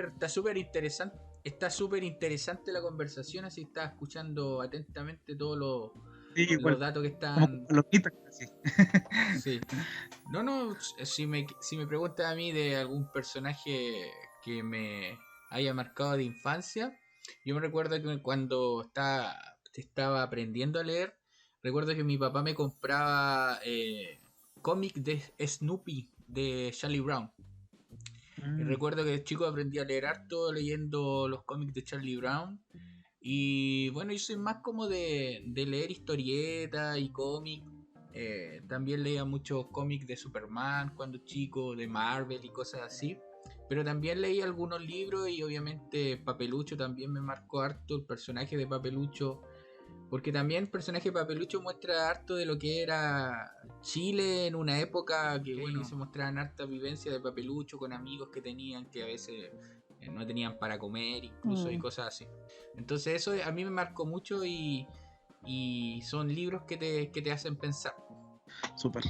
Speaker 6: está súper interesante la conversación, así estaba escuchando atentamente todos los datos que están.
Speaker 1: Como sí.
Speaker 6: Sí. No, si me preguntas a mí de algún personaje que me haya marcado de infancia, yo me recuerdo que cuando estaba aprendiendo a leer, recuerdo que mi papá me compraba cómic de Snoopy de Charlie Brown. Y recuerdo que de chico aprendí a leer harto leyendo los cómics de Charlie Brown. Y bueno, yo soy más como de leer historietas y cómics. También leía muchos cómics de Superman cuando chico, de Marvel y cosas así. Pero también leí algunos libros y obviamente Papelucho también me marcó harto, el personaje de Papelucho. Porque también el personaje de Papelucho muestra harto de lo que era Chile en una época que bueno, se mostraban harta vivencia de Papelucho con amigos que tenían que a veces no tenían para comer incluso y cosas así. Entonces eso a mí me marcó mucho y son libros que te hacen pensar.
Speaker 1: Súper.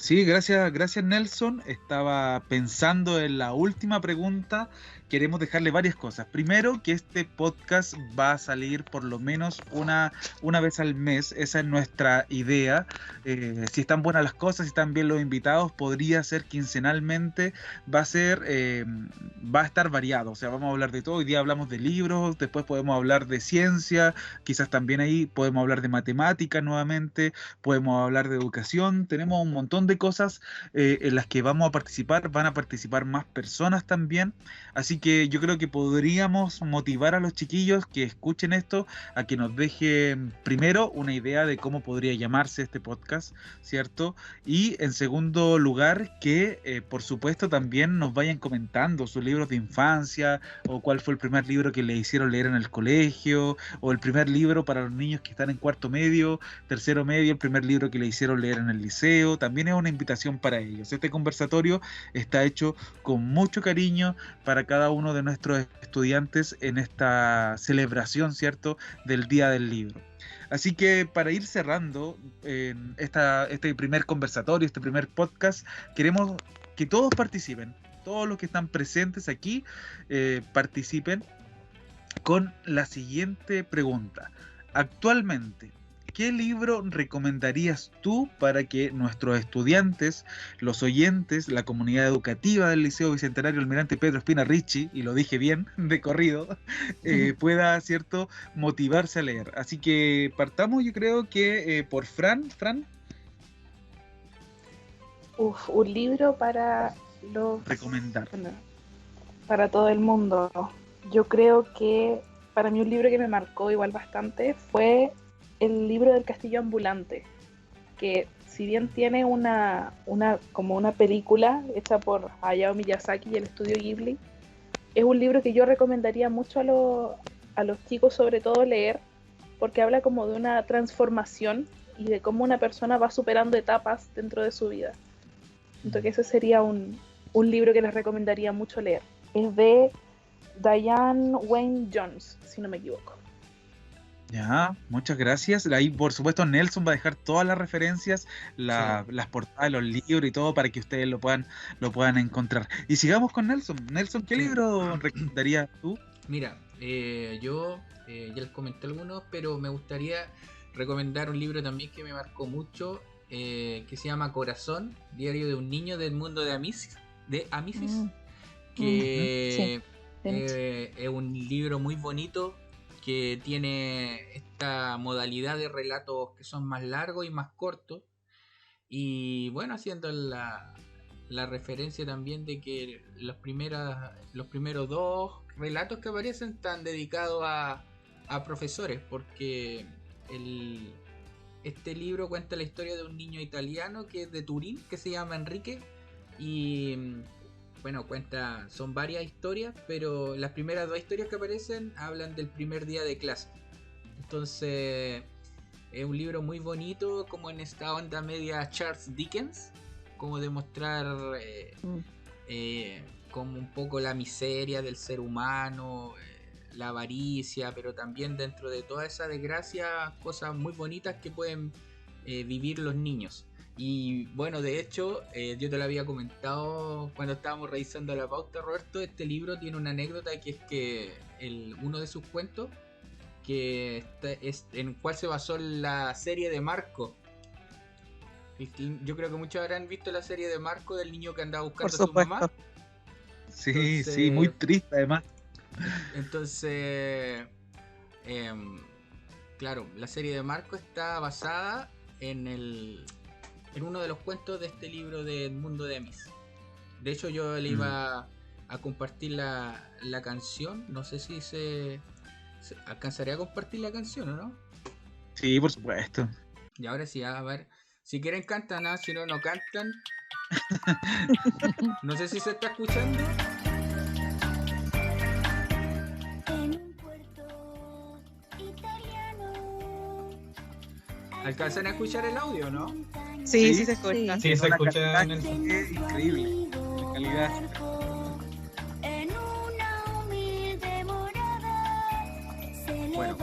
Speaker 1: Sí, gracias Nelson. Estaba pensando en la última pregunta. Queremos dejarle varias cosas. Primero, que este podcast va a salir por lo menos una vez al mes. Esa es nuestra idea. Si están buenas las cosas, si están bien los invitados, podría ser quincenalmente. Va a estar variado. O sea, vamos a hablar de todo. Hoy día hablamos de libros, después podemos hablar de ciencia, quizás también ahí podemos hablar de matemáticas nuevamente, podemos hablar de educación. Tenemos un montón de cosas en las que vamos a participar. Van a participar más personas también. Así que yo creo que podríamos motivar a los chiquillos que escuchen esto a que nos dejen primero una idea de cómo podría llamarse este podcast, ¿cierto? Y en segundo lugar, que por supuesto también nos vayan comentando sus libros de infancia, o cuál fue el primer libro que le hicieron leer en el colegio, o el primer libro para los niños que están en cuarto medio, tercero medio, el primer libro que le hicieron leer en el liceo. También es una invitación para ellos. Este conversatorio está hecho con mucho cariño para cada uno de nuestros estudiantes en esta celebración, ¿cierto?, del Día del Libro. Así que para ir cerrando este primer conversatorio, este primer podcast, queremos que todos participen, todos los que están presentes aquí participen con la siguiente pregunta. Actualmente, ¿qué libro recomendarías tú para que nuestros estudiantes, los oyentes, la comunidad educativa del Liceo Bicentenario Almirante Pedro Espina Ricci, y lo dije bien, de corrido, pueda, ¿cierto?, motivarse a leer? Así que partamos, yo creo que por Fran.
Speaker 3: Un libro para
Speaker 1: recomendar.
Speaker 3: Bueno, para todo el mundo. Yo creo que para mí un libro que me marcó igual bastante fue el libro del Castillo Ambulante, que si bien tiene como una película hecha por Hayao Miyazaki y el estudio Ghibli, es un libro que yo recomendaría mucho a los chicos, sobre todo leer, porque habla como de una transformación y de cómo una persona va superando etapas dentro de su vida. Entonces ese sería un libro que les recomendaría mucho leer. Es de Diane Wynne Jones, si no me equivoco.
Speaker 1: Ya, muchas gracias. Ahí, por supuesto, Nelson va a dejar todas las referencias, las portadas, los libros y todo para que ustedes lo puedan encontrar. Y sigamos con Nelson. Nelson, ¿qué libro recomendarías tú?
Speaker 6: Mira, yo ya les comenté algunos, pero me gustaría recomendar un libro también que me marcó mucho, que se llama Corazón, diario de un niño del mundo de Amisis, que es un libro muy bonito, que tiene esta modalidad de relatos que son más largos y más cortos, y bueno, haciendo la referencia también de que los primeros dos relatos que aparecen están dedicados a profesores, porque este libro cuenta la historia de un niño italiano que es de Turín, que se llama Enrique, y bueno, son varias historias, pero las primeras dos historias que aparecen hablan del primer día de clase. Entonces es un libro muy bonito, como en esta onda media Charles Dickens, como demostrar como un poco la miseria del ser humano, la avaricia, pero también dentro de toda esa desgracia, cosas muy bonitas que pueden vivir los niños. Y bueno, de hecho, yo te lo había comentado cuando estábamos revisando la pauta, Roberto. Este libro tiene una anécdota, que es que uno de sus cuentos, que es en el cual se basó la serie de Marco. Yo creo que muchos habrán visto la serie de Marco, del niño que andaba buscando a su mamá.
Speaker 1: Sí,
Speaker 6: Entonces,
Speaker 1: sí, muy triste además.
Speaker 6: Entonces, claro, la serie de Marco está basada en uno de los cuentos de este libro del mundo de Amis. De hecho, yo le iba a compartir la canción. No sé si se alcanzaría a compartir la canción o no.
Speaker 1: Sí, por supuesto.
Speaker 6: Y ahora sí, a ver, si quieren cantan, si no, no cantan. No sé si se está escuchando. ¿Alcanzan a escuchar el audio, no?
Speaker 4: Sí, se escucha.
Speaker 2: Sí, se escucha en el...
Speaker 1: Increíble, la calidad.
Speaker 6: Bueno,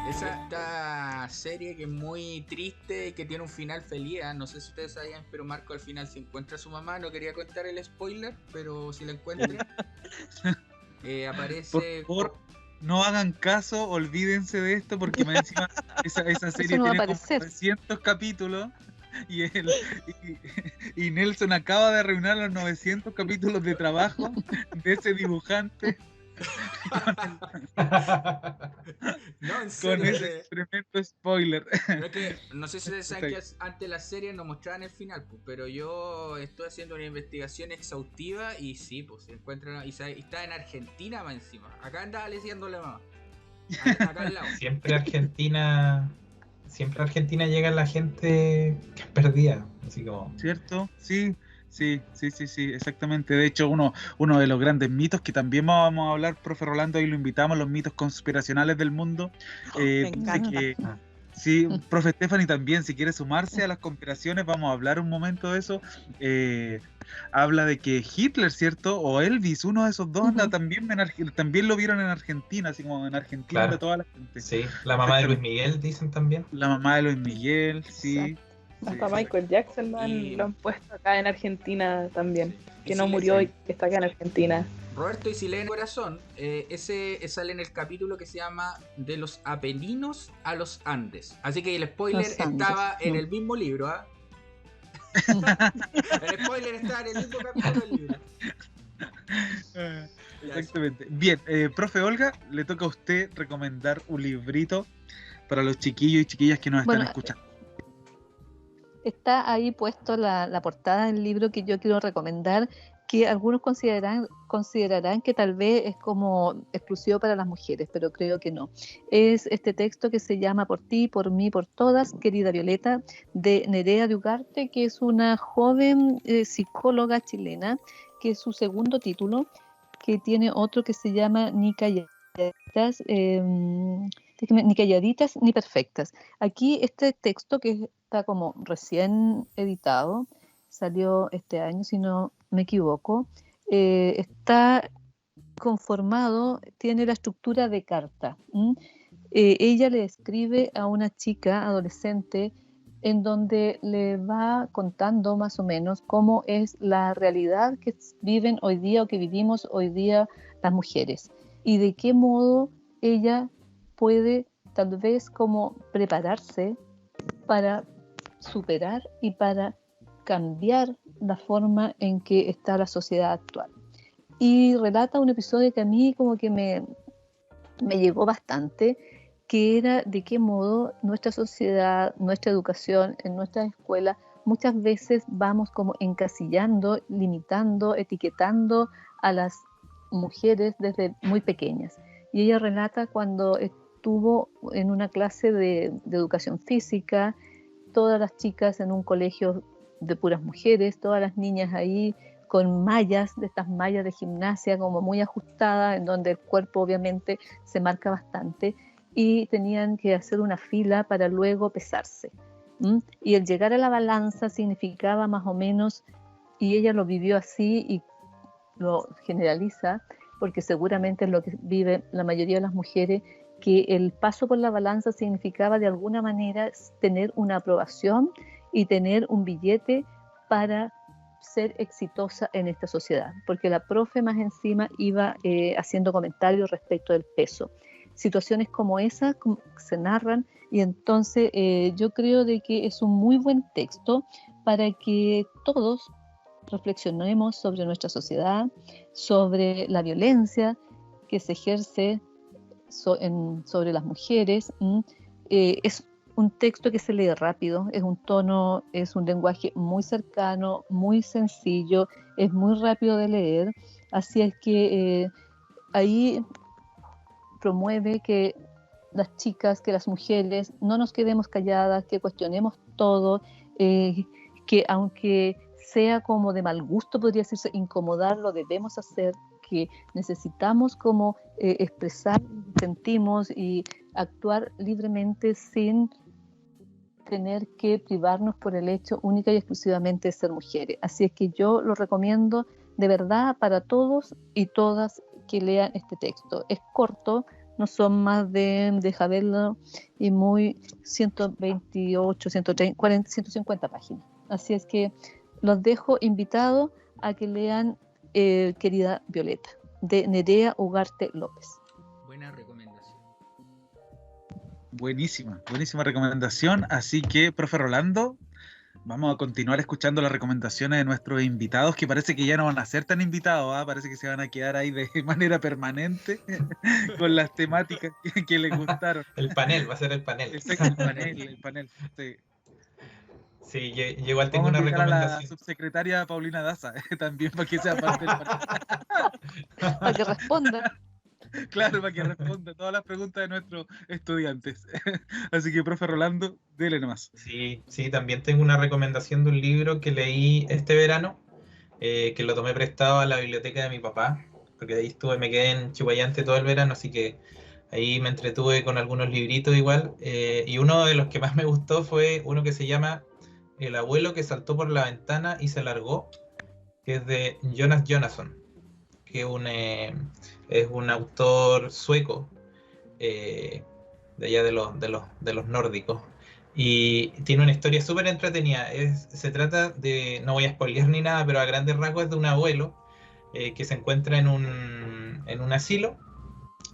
Speaker 6: Esta serie que es muy triste y que tiene un final feliz, ¿eh? No sé si ustedes sabían, pero Marco al final se encuentra a su mamá. No quería contar el spoiler, pero si la encuentran, aparece...
Speaker 1: Por favor, no hagan caso, olvídense de esto, porque más encima esa serie
Speaker 5: no va a
Speaker 1: tiene como
Speaker 5: aparecer.
Speaker 1: 900 capítulos y Nelson acaba de arruinar los 900 capítulos de trabajo de ese dibujante
Speaker 6: No, en
Speaker 1: con
Speaker 6: serio.
Speaker 1: ese tremendo spoiler.
Speaker 6: No, es que, no sé si ustedes saben que antes de la serie no mostraban el final, pues, pero yo estoy haciendo una investigación exhaustiva y sí, pues se encuentran y está en Argentina más encima. Acá andaba leyéndole mamá. Acá al lado.
Speaker 2: Siempre Argentina llega la gente perdida, así como...
Speaker 1: ¿Cierto? Sí, exactamente. De hecho, uno de los grandes mitos que también vamos a hablar, profe Rolando, ahí lo invitamos, los mitos conspiracionales del mundo.
Speaker 4: Me encanta.
Speaker 1: Sí, profe Stephanie también, si quiere sumarse a las conspiraciones, vamos a hablar un momento de eso. Habla de que Hitler, ¿cierto? O Elvis, uno de esos dos, anda también también lo vieron en Argentina, así como en Argentina anda toda la gente.
Speaker 2: Sí, la mamá de Luis Miguel, dicen también.
Speaker 1: La mamá de Luis Miguel, sí.
Speaker 3: Hasta Michael Jackson lo han puesto acá en Argentina también, que no murió y que está acá en Argentina.
Speaker 6: Roberto, y si leen Corazón, ese sale en el capítulo que se llama De los Apeninos a los Andes. Así que el spoiler estaba en el mismo libro, ¿ah? El spoiler estaba en el mismo capítulo del libro.
Speaker 1: Exactamente. Bien, profe Olga, le toca a usted recomendar un librito para los chiquillos y chiquillas que nos están escuchando.
Speaker 5: Está ahí puesto la portada del libro que yo quiero recomendar, que algunos considerarán que tal vez es como exclusivo para las mujeres, pero creo que no. Es este texto que se llama Por ti, por mí, por todas, querida Violeta, de Nerea de Ugarte, que es una joven psicóloga chilena, que es su segundo título, que tiene otro que se llama Ni calladitas, ni calladitas ni perfectas. Aquí este texto que está como recién editado, salió este año si no me equivoco, está conformado, tiene la estructura de carta. Ella le escribe a una chica adolescente en donde le va contando más o menos cómo es la realidad que viven hoy día o que vivimos hoy día las mujeres y de qué modo ella puede tal vez como prepararse para superar y para cambiar la forma en que está la sociedad actual. Y relata un episodio que a mí como que me llegó bastante, que era de qué modo nuestra sociedad, nuestra educación, en nuestras escuelas, muchas veces vamos como encasillando, limitando, etiquetando a las mujeres desde muy pequeñas. Y ella relata cuando estuvo en una clase de educación física, todas las chicas en un colegio de puras mujeres, todas las niñas ahí con mallas, de estas mallas de gimnasia como muy ajustadas, en donde el cuerpo obviamente se marca bastante, y tenían que hacer una fila para luego pesarse. Y el llegar a la balanza significaba más o menos, y ella lo vivió así y lo generaliza, porque seguramente es lo que vive la mayoría de las mujeres, que el paso por la balanza significaba de alguna manera tener una aprobación y tener un billete para ser exitosa en esta sociedad, porque la profe más encima iba haciendo comentarios respecto del peso. Situaciones como esas se narran y entonces yo creo de que es un muy buen texto para que todos reflexionemos sobre nuestra sociedad, sobre la violencia que se ejerce sobre las mujeres. Es un texto que se lee rápido, es un tono, es un lenguaje muy cercano, muy sencillo, es muy rápido de leer, así es que ahí promueve que las chicas, que las mujeres no nos quedemos calladas, que cuestionemos todo, que aunque sea como de mal gusto, podría decirse, incomodar, lo debemos hacer, que necesitamos como expresar lo que sentimos y actuar libremente sin tener que privarnos por el hecho única y exclusivamente de ser mujeres. Así es que yo lo recomiendo de verdad para todos y todas que lean este texto. Es corto, no son más de, deja verlo, y muy 128, 130, 40, 150 páginas. Así es que los dejo invitados a que lean Querida Violeta, de Nerea Ugarte López.
Speaker 6: Buena recomendación.
Speaker 1: Buenísima recomendación. Así que, profe Rolando, vamos a continuar escuchando las recomendaciones de nuestros invitados, que parece que ya no van a ser tan invitados, ¿eh? Parece que se van a quedar ahí de manera permanente con las temáticas que les gustaron.
Speaker 2: El panel, va a ser el panel.
Speaker 1: El panel. Sí.
Speaker 2: Sí, yo igual tengo
Speaker 1: Vamos
Speaker 2: una
Speaker 1: a invitar a la
Speaker 2: recomendación.
Speaker 1: subsecretaria Paulina Daza también para que sea parte del panel.
Speaker 5: Para que responda.
Speaker 1: Claro, para que responda todas las preguntas de nuestros estudiantes. Así que, profe Rolando, dele nomás.
Speaker 2: Sí, también tengo una recomendación de un libro que leí este verano, que lo tomé prestado a la biblioteca de mi papá, porque ahí me quedé en Chuballante todo el verano, así que ahí me entretuve con algunos libritos igual, y uno de los que más me gustó fue uno que se llama El abuelo que saltó por la ventana y se largó, que es de Jonas Jonasson, que es un autor sueco, de allá de los nórdicos. Y tiene una historia súper entretenida. Se trata de, no voy a spoilear ni nada, pero a grandes rasgos es de un abuelo que se encuentra en un asilo,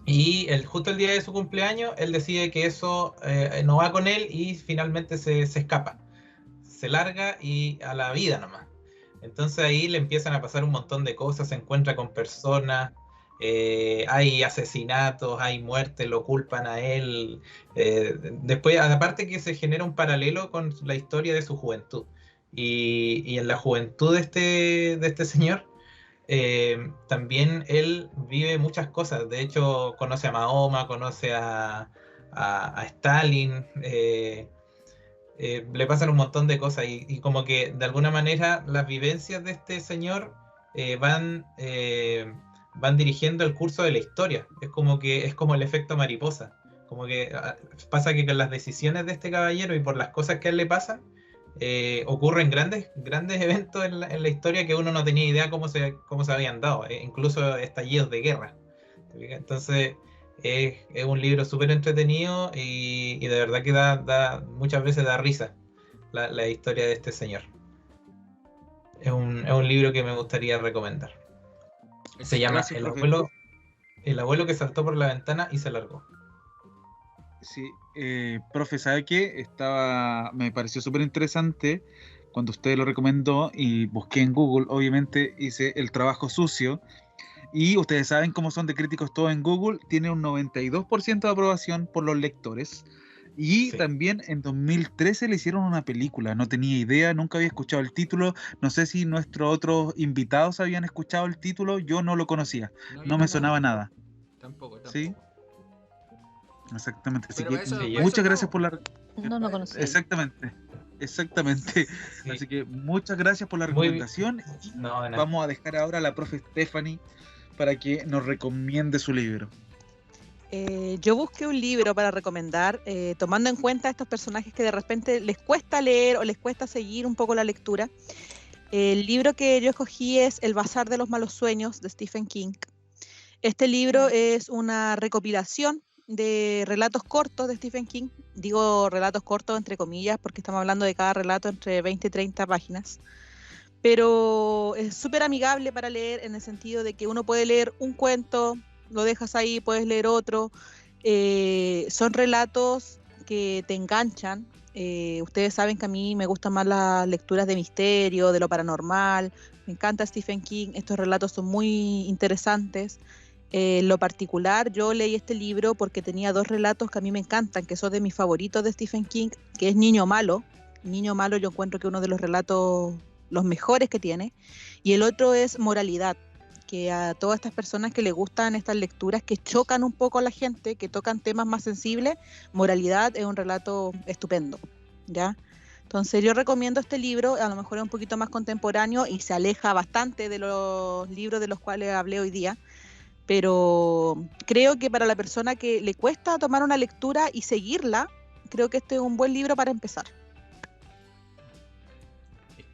Speaker 2: y justo el día de su cumpleaños él decide que eso no va con él y finalmente se escapa, se larga y a la vida nomás. Entonces ahí le empiezan a pasar un montón de cosas, se encuentra con personas, hay asesinatos, hay muertes, lo culpan a él. Después, aparte que se genera un paralelo con la historia de su juventud. Y en la juventud de este señor, también él vive muchas cosas. De hecho, conoce a Mahoma, conoce a Stalin. Le pasan un montón de cosas y como que de alguna manera las vivencias de este señor van dirigiendo el curso de la historia. Es como el efecto mariposa. Como que pasa que con las decisiones de este caballero y por las cosas que a él le pasan, ocurren grandes eventos en la historia que uno no tenía idea cómo se habían dado, incluso estallidos de guerra. Entonces es un libro súper entretenido y de verdad que muchas veces da risa la historia de este señor. Es un libro que me gustaría recomendar. Se llama
Speaker 1: Gracias,
Speaker 2: El abuelo que saltó por la ventana y se largó.
Speaker 1: Sí, profe, ¿sabe qué? Me pareció súper interesante cuando usted lo recomendó y busqué en Google, obviamente hice el trabajo sucio. Y ustedes saben cómo son de críticos todos en Google, tiene un 92% de aprobación por los lectores. Y
Speaker 2: Sí.
Speaker 1: también en 2013 le hicieron una película, no tenía idea, nunca había escuchado el título, no sé si nuestros otros invitados habían escuchado el título, yo no lo conocía, no me sonaba nada.
Speaker 6: Tampoco.
Speaker 1: ¿Sí? Exactamente, así
Speaker 6: Pero
Speaker 1: que
Speaker 6: eso
Speaker 1: muchas gracias por la...
Speaker 5: No conocí.
Speaker 1: Exactamente.
Speaker 2: Sí.
Speaker 1: Así que muchas gracias por la
Speaker 2: Muy
Speaker 1: recomendación. Y
Speaker 2: No, de nada.
Speaker 1: vamos a dejar ahora a la profe Stephanie para que nos recomiende su libro.
Speaker 4: Yo busqué un libro para recomendar, tomando en cuenta a estos personajes que de repente les cuesta leer o les cuesta seguir un poco la lectura. El libro que yo escogí es El Bazar de los Malos Sueños, de Stephen King. Este libro es una recopilación de relatos cortos de Stephen King. Digo relatos cortos entre comillas porque estamos hablando de cada relato entre 20 y 30 páginas. Pero es súper amigable para leer en el sentido de que uno puede leer un cuento, lo dejas ahí, puedes leer otro. Son relatos que te enganchan. Ustedes saben que a mí me gustan más las lecturas de misterio, de lo paranormal. Me encanta Stephen King. Estos relatos son muy interesantes. En lo particular, yo leí este libro porque tenía dos relatos que a mí me encantan, que son de mis favoritos de Stephen King, que es Niño Malo. Niño Malo yo encuentro que uno de los relatos los mejores que tiene, y el otro es Moralidad, que a todas estas personas que les gustan estas lecturas que chocan un poco a la gente, que tocan temas más sensibles, Moralidad es un relato estupendo, ¿ya? Entonces yo recomiendo este libro, a lo mejor es un poquito más contemporáneo y se aleja bastante de los libros de los cuales hablé hoy día, pero creo que para la persona que le cuesta tomar una lectura y seguirla, creo que este es un buen libro para empezar.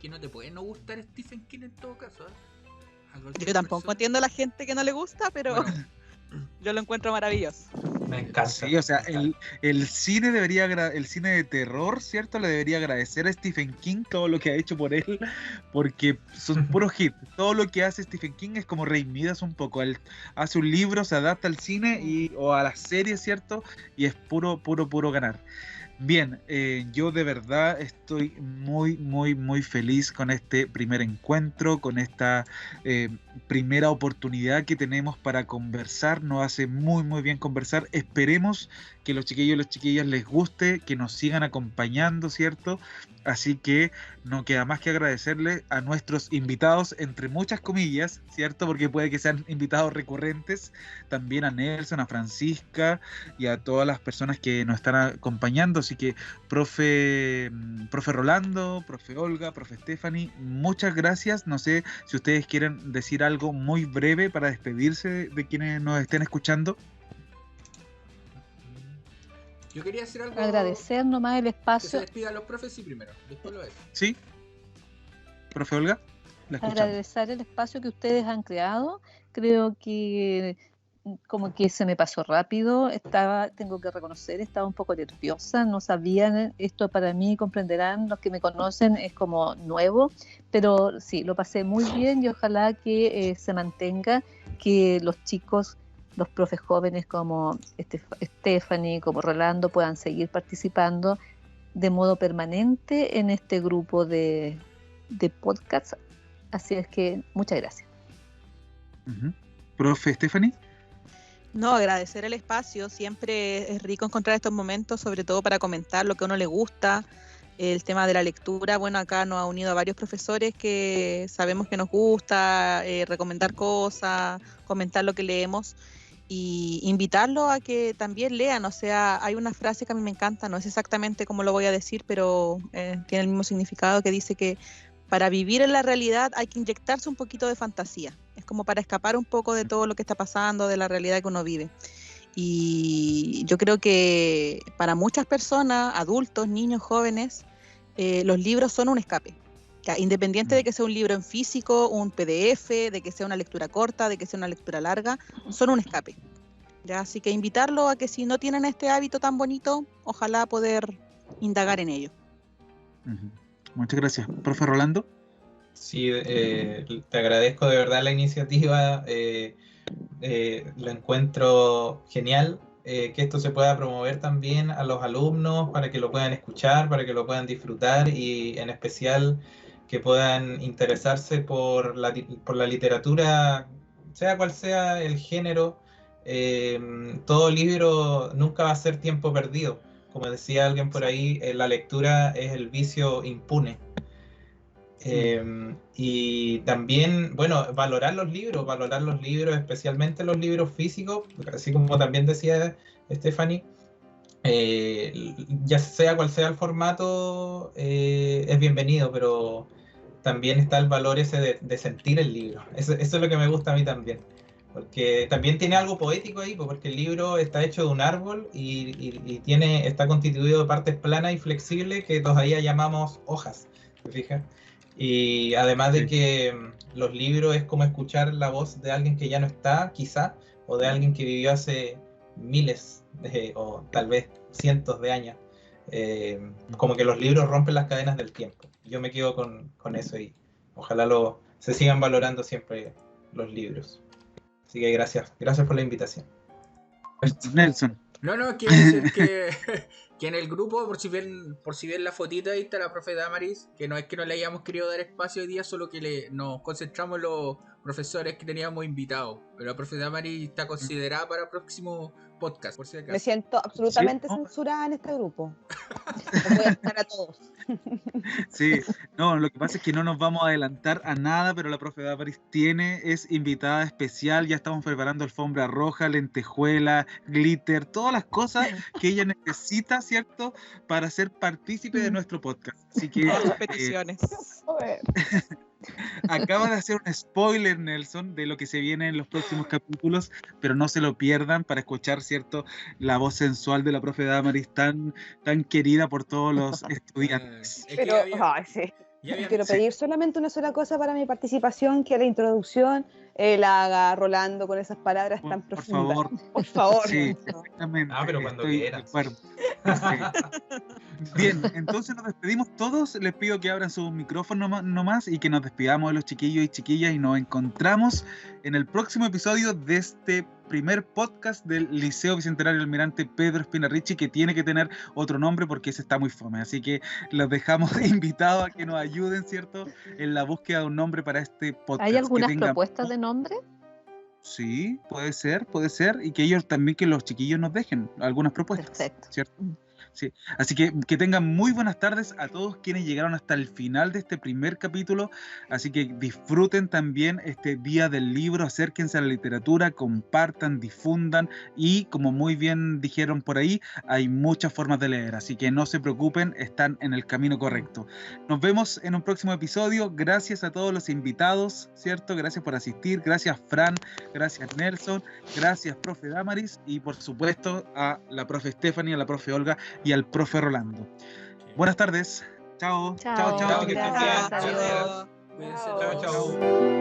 Speaker 6: Que no te puede no gustar Stephen King en todo caso, ¿eh?
Speaker 4: Yo tampoco entiendo a la gente que no le gusta, pero...
Speaker 6: Bueno,
Speaker 4: Yo lo encuentro maravilloso.
Speaker 2: Me encanta.
Speaker 1: Sí, o sea, el cine el cine de terror, ¿cierto? Le debería agradecer a Stephen King todo lo que ha hecho por él, porque son puros hits. Todo lo que hace Stephen King es como Rey Midas un poco. Él hace un libro, se adapta al cine o a las series, ¿cierto? Y es puro ganar. Bien, yo de verdad estoy muy feliz con este primer encuentro, con esta primera oportunidad que tenemos para conversar. Nos hace muy bien conversar. Esperemos que los chiquillos y las chiquillas les guste, que nos sigan acompañando, ¿cierto? Así que no queda más que agradecerle a nuestros invitados, entre muchas comillas, ¿cierto? Porque puede que sean invitados recurrentes, también a Nelson, a Francisca y a todas las personas que nos están acompañando. Así que, profe Rolando, profe Olga, profe Stephanie, muchas gracias. No sé si ustedes quieren decir algo muy breve para despedirse de quienes nos estén escuchando.
Speaker 6: Yo quería hacer algo.
Speaker 5: Agradecer nomás el
Speaker 6: Que
Speaker 5: espacio.
Speaker 6: se despida a los profes y primero, después lo es.
Speaker 1: ¿Sí? Profe Olga, la escuchamos.
Speaker 5: Agradecer el espacio que ustedes han creado. Creo que como que se me pasó rápido. Tengo que reconocer, estaba un poco nerviosa, no sabían, esto para mí, comprenderán, los que me conocen, es como nuevo, pero sí, lo pasé muy bien y ojalá que se mantenga, que los chicos, los profes jóvenes como Stephanie, como Rolando, puedan seguir participando de modo permanente en este grupo de podcast. Así es que muchas gracias.
Speaker 1: Profe Stephanie.
Speaker 4: No, agradecer el espacio. Siempre es rico encontrar estos momentos, sobre todo para comentar lo que a uno le gusta. El tema de la lectura, bueno, acá nos ha unido a varios profesores que sabemos que nos gusta, recomendar cosas, comentar lo que leemos y invitarlos a que también lean. O sea, hay una frase que a mí me encanta, no es exactamente como lo voy a decir, pero tiene el mismo significado, que dice que para vivir en la realidad hay que inyectarse un poquito de fantasía. Es como para escapar un poco de todo lo que está pasando, de la realidad que uno vive. Y yo creo que para muchas personas, adultos, niños, jóvenes, los libros son un escape. Ya, independiente de que sea un libro en físico, un PDF, de que sea una lectura corta, de que sea una lectura larga, son un escape. Ya, así que invitarlos a que si no tienen este hábito tan bonito, ojalá poder indagar en ello.
Speaker 1: Muchas gracias. Profe Rolando.
Speaker 2: Sí, te agradezco de verdad la iniciativa, lo encuentro genial, que esto se pueda promover también a los alumnos para que lo puedan escuchar, para que lo puedan disfrutar y en especial que puedan interesarse por la literatura, sea cual sea el género. Todo libro nunca va a ser tiempo perdido. Como decía alguien por ahí, la lectura es el vicio impune. Y también, bueno, valorar los libros, especialmente los libros físicos, así como también decía Stephanie, ya sea cual sea el formato, es bienvenido, pero también está el valor ese de sentir el libro. Eso es lo que me gusta a mí también, porque también tiene algo poético ahí, porque el libro está hecho de un árbol y está constituido de partes planas y flexibles que todavía llamamos hojas, ¿te fijas? Y además de que los libros es como escuchar la voz de alguien que ya no está, quizá, o de alguien que vivió hace miles o tal vez cientos de años. Como que los libros rompen las cadenas del tiempo. Yo me quedo con eso y ojalá se sigan valorando siempre los libros. Así que gracias por la invitación.
Speaker 1: Nelson.
Speaker 6: No, quiero decir que en el grupo, por si ven la fotita, ahí está la profe Damaris, que no es que no le hayamos querido dar espacio hoy día, solo que nos concentramos en los profesores que teníamos invitados. Pero la profe Damaris está considerada para el próximo podcast, por si acaso.
Speaker 7: Me siento absolutamente censurada en este grupo. Los voy a estar a todos.
Speaker 1: Sí, no, lo que pasa es que no nos vamos a adelantar a nada, pero la profe Damaris es invitada especial. Ya estamos preparando alfombra roja, lentejuela, glitter, todas las cosas que ella necesita, ¿cierto?, para ser partícipe de nuestro podcast. Así que
Speaker 4: peticiones.
Speaker 1: Acaba de hacer un spoiler, Nelson, de lo que se viene en los próximos capítulos, pero no se lo pierdan para escuchar, ¿cierto?, la voz sensual de la profe Damaris, tan querida por todos los estudiantes.
Speaker 7: Pero, sí.
Speaker 6: Ya había-
Speaker 7: Quiero pedir solamente una sola cosa para mi participación, que la introducción la haga Rolando con esas palabras tan
Speaker 1: Por
Speaker 7: profundas.
Speaker 1: favor.
Speaker 7: Por favor.
Speaker 1: Sí, exactamente.
Speaker 2: Ah, pero cuando
Speaker 1: estoy de
Speaker 2: quieras.
Speaker 1: acuerdo. Sí. Bien, entonces nos despedimos todos. Les pido que abran sus micrófonos nomás y que nos despidamos de los chiquillos y chiquillas y nos encontramos en el próximo episodio de este primer podcast del Liceo Bicentenario Almirante Pedro Espina Ricci, que tiene que tener otro nombre porque ese está muy fome. Así que los dejamos invitados a que nos ayuden, ¿cierto?, en la búsqueda de un nombre para este podcast.
Speaker 5: ¿Hay algunas
Speaker 1: que tenga...
Speaker 5: propuestas de nombre?
Speaker 1: Sí, puede ser, y que ellos también, que los chiquillos nos dejen algunas propuestas.
Speaker 5: Perfecto.
Speaker 1: ¿Cierto? Sí. Así que tengan muy buenas tardes a todos quienes llegaron hasta el final de este primer capítulo. Así que disfruten también este día del libro, acérquense a la literatura, compartan, difundan y, como muy bien dijeron por ahí, hay muchas formas de leer. Así que no se preocupen, están en el camino correcto. Nos vemos en un próximo episodio. Gracias a todos los invitados, ¿cierto? Gracias por asistir. Gracias, Fran. Gracias, Nelson. Gracias, profe Damaris. Y por supuesto a la profe Stephanie, a la profe Olga y al profe Rolando. Buenas tardes. Chao.
Speaker 5: Chao,
Speaker 2: Chao, que estén bien.
Speaker 5: gracias, adiós.
Speaker 6: Cuídense
Speaker 2: Chao,
Speaker 6: todos.
Speaker 2: chao.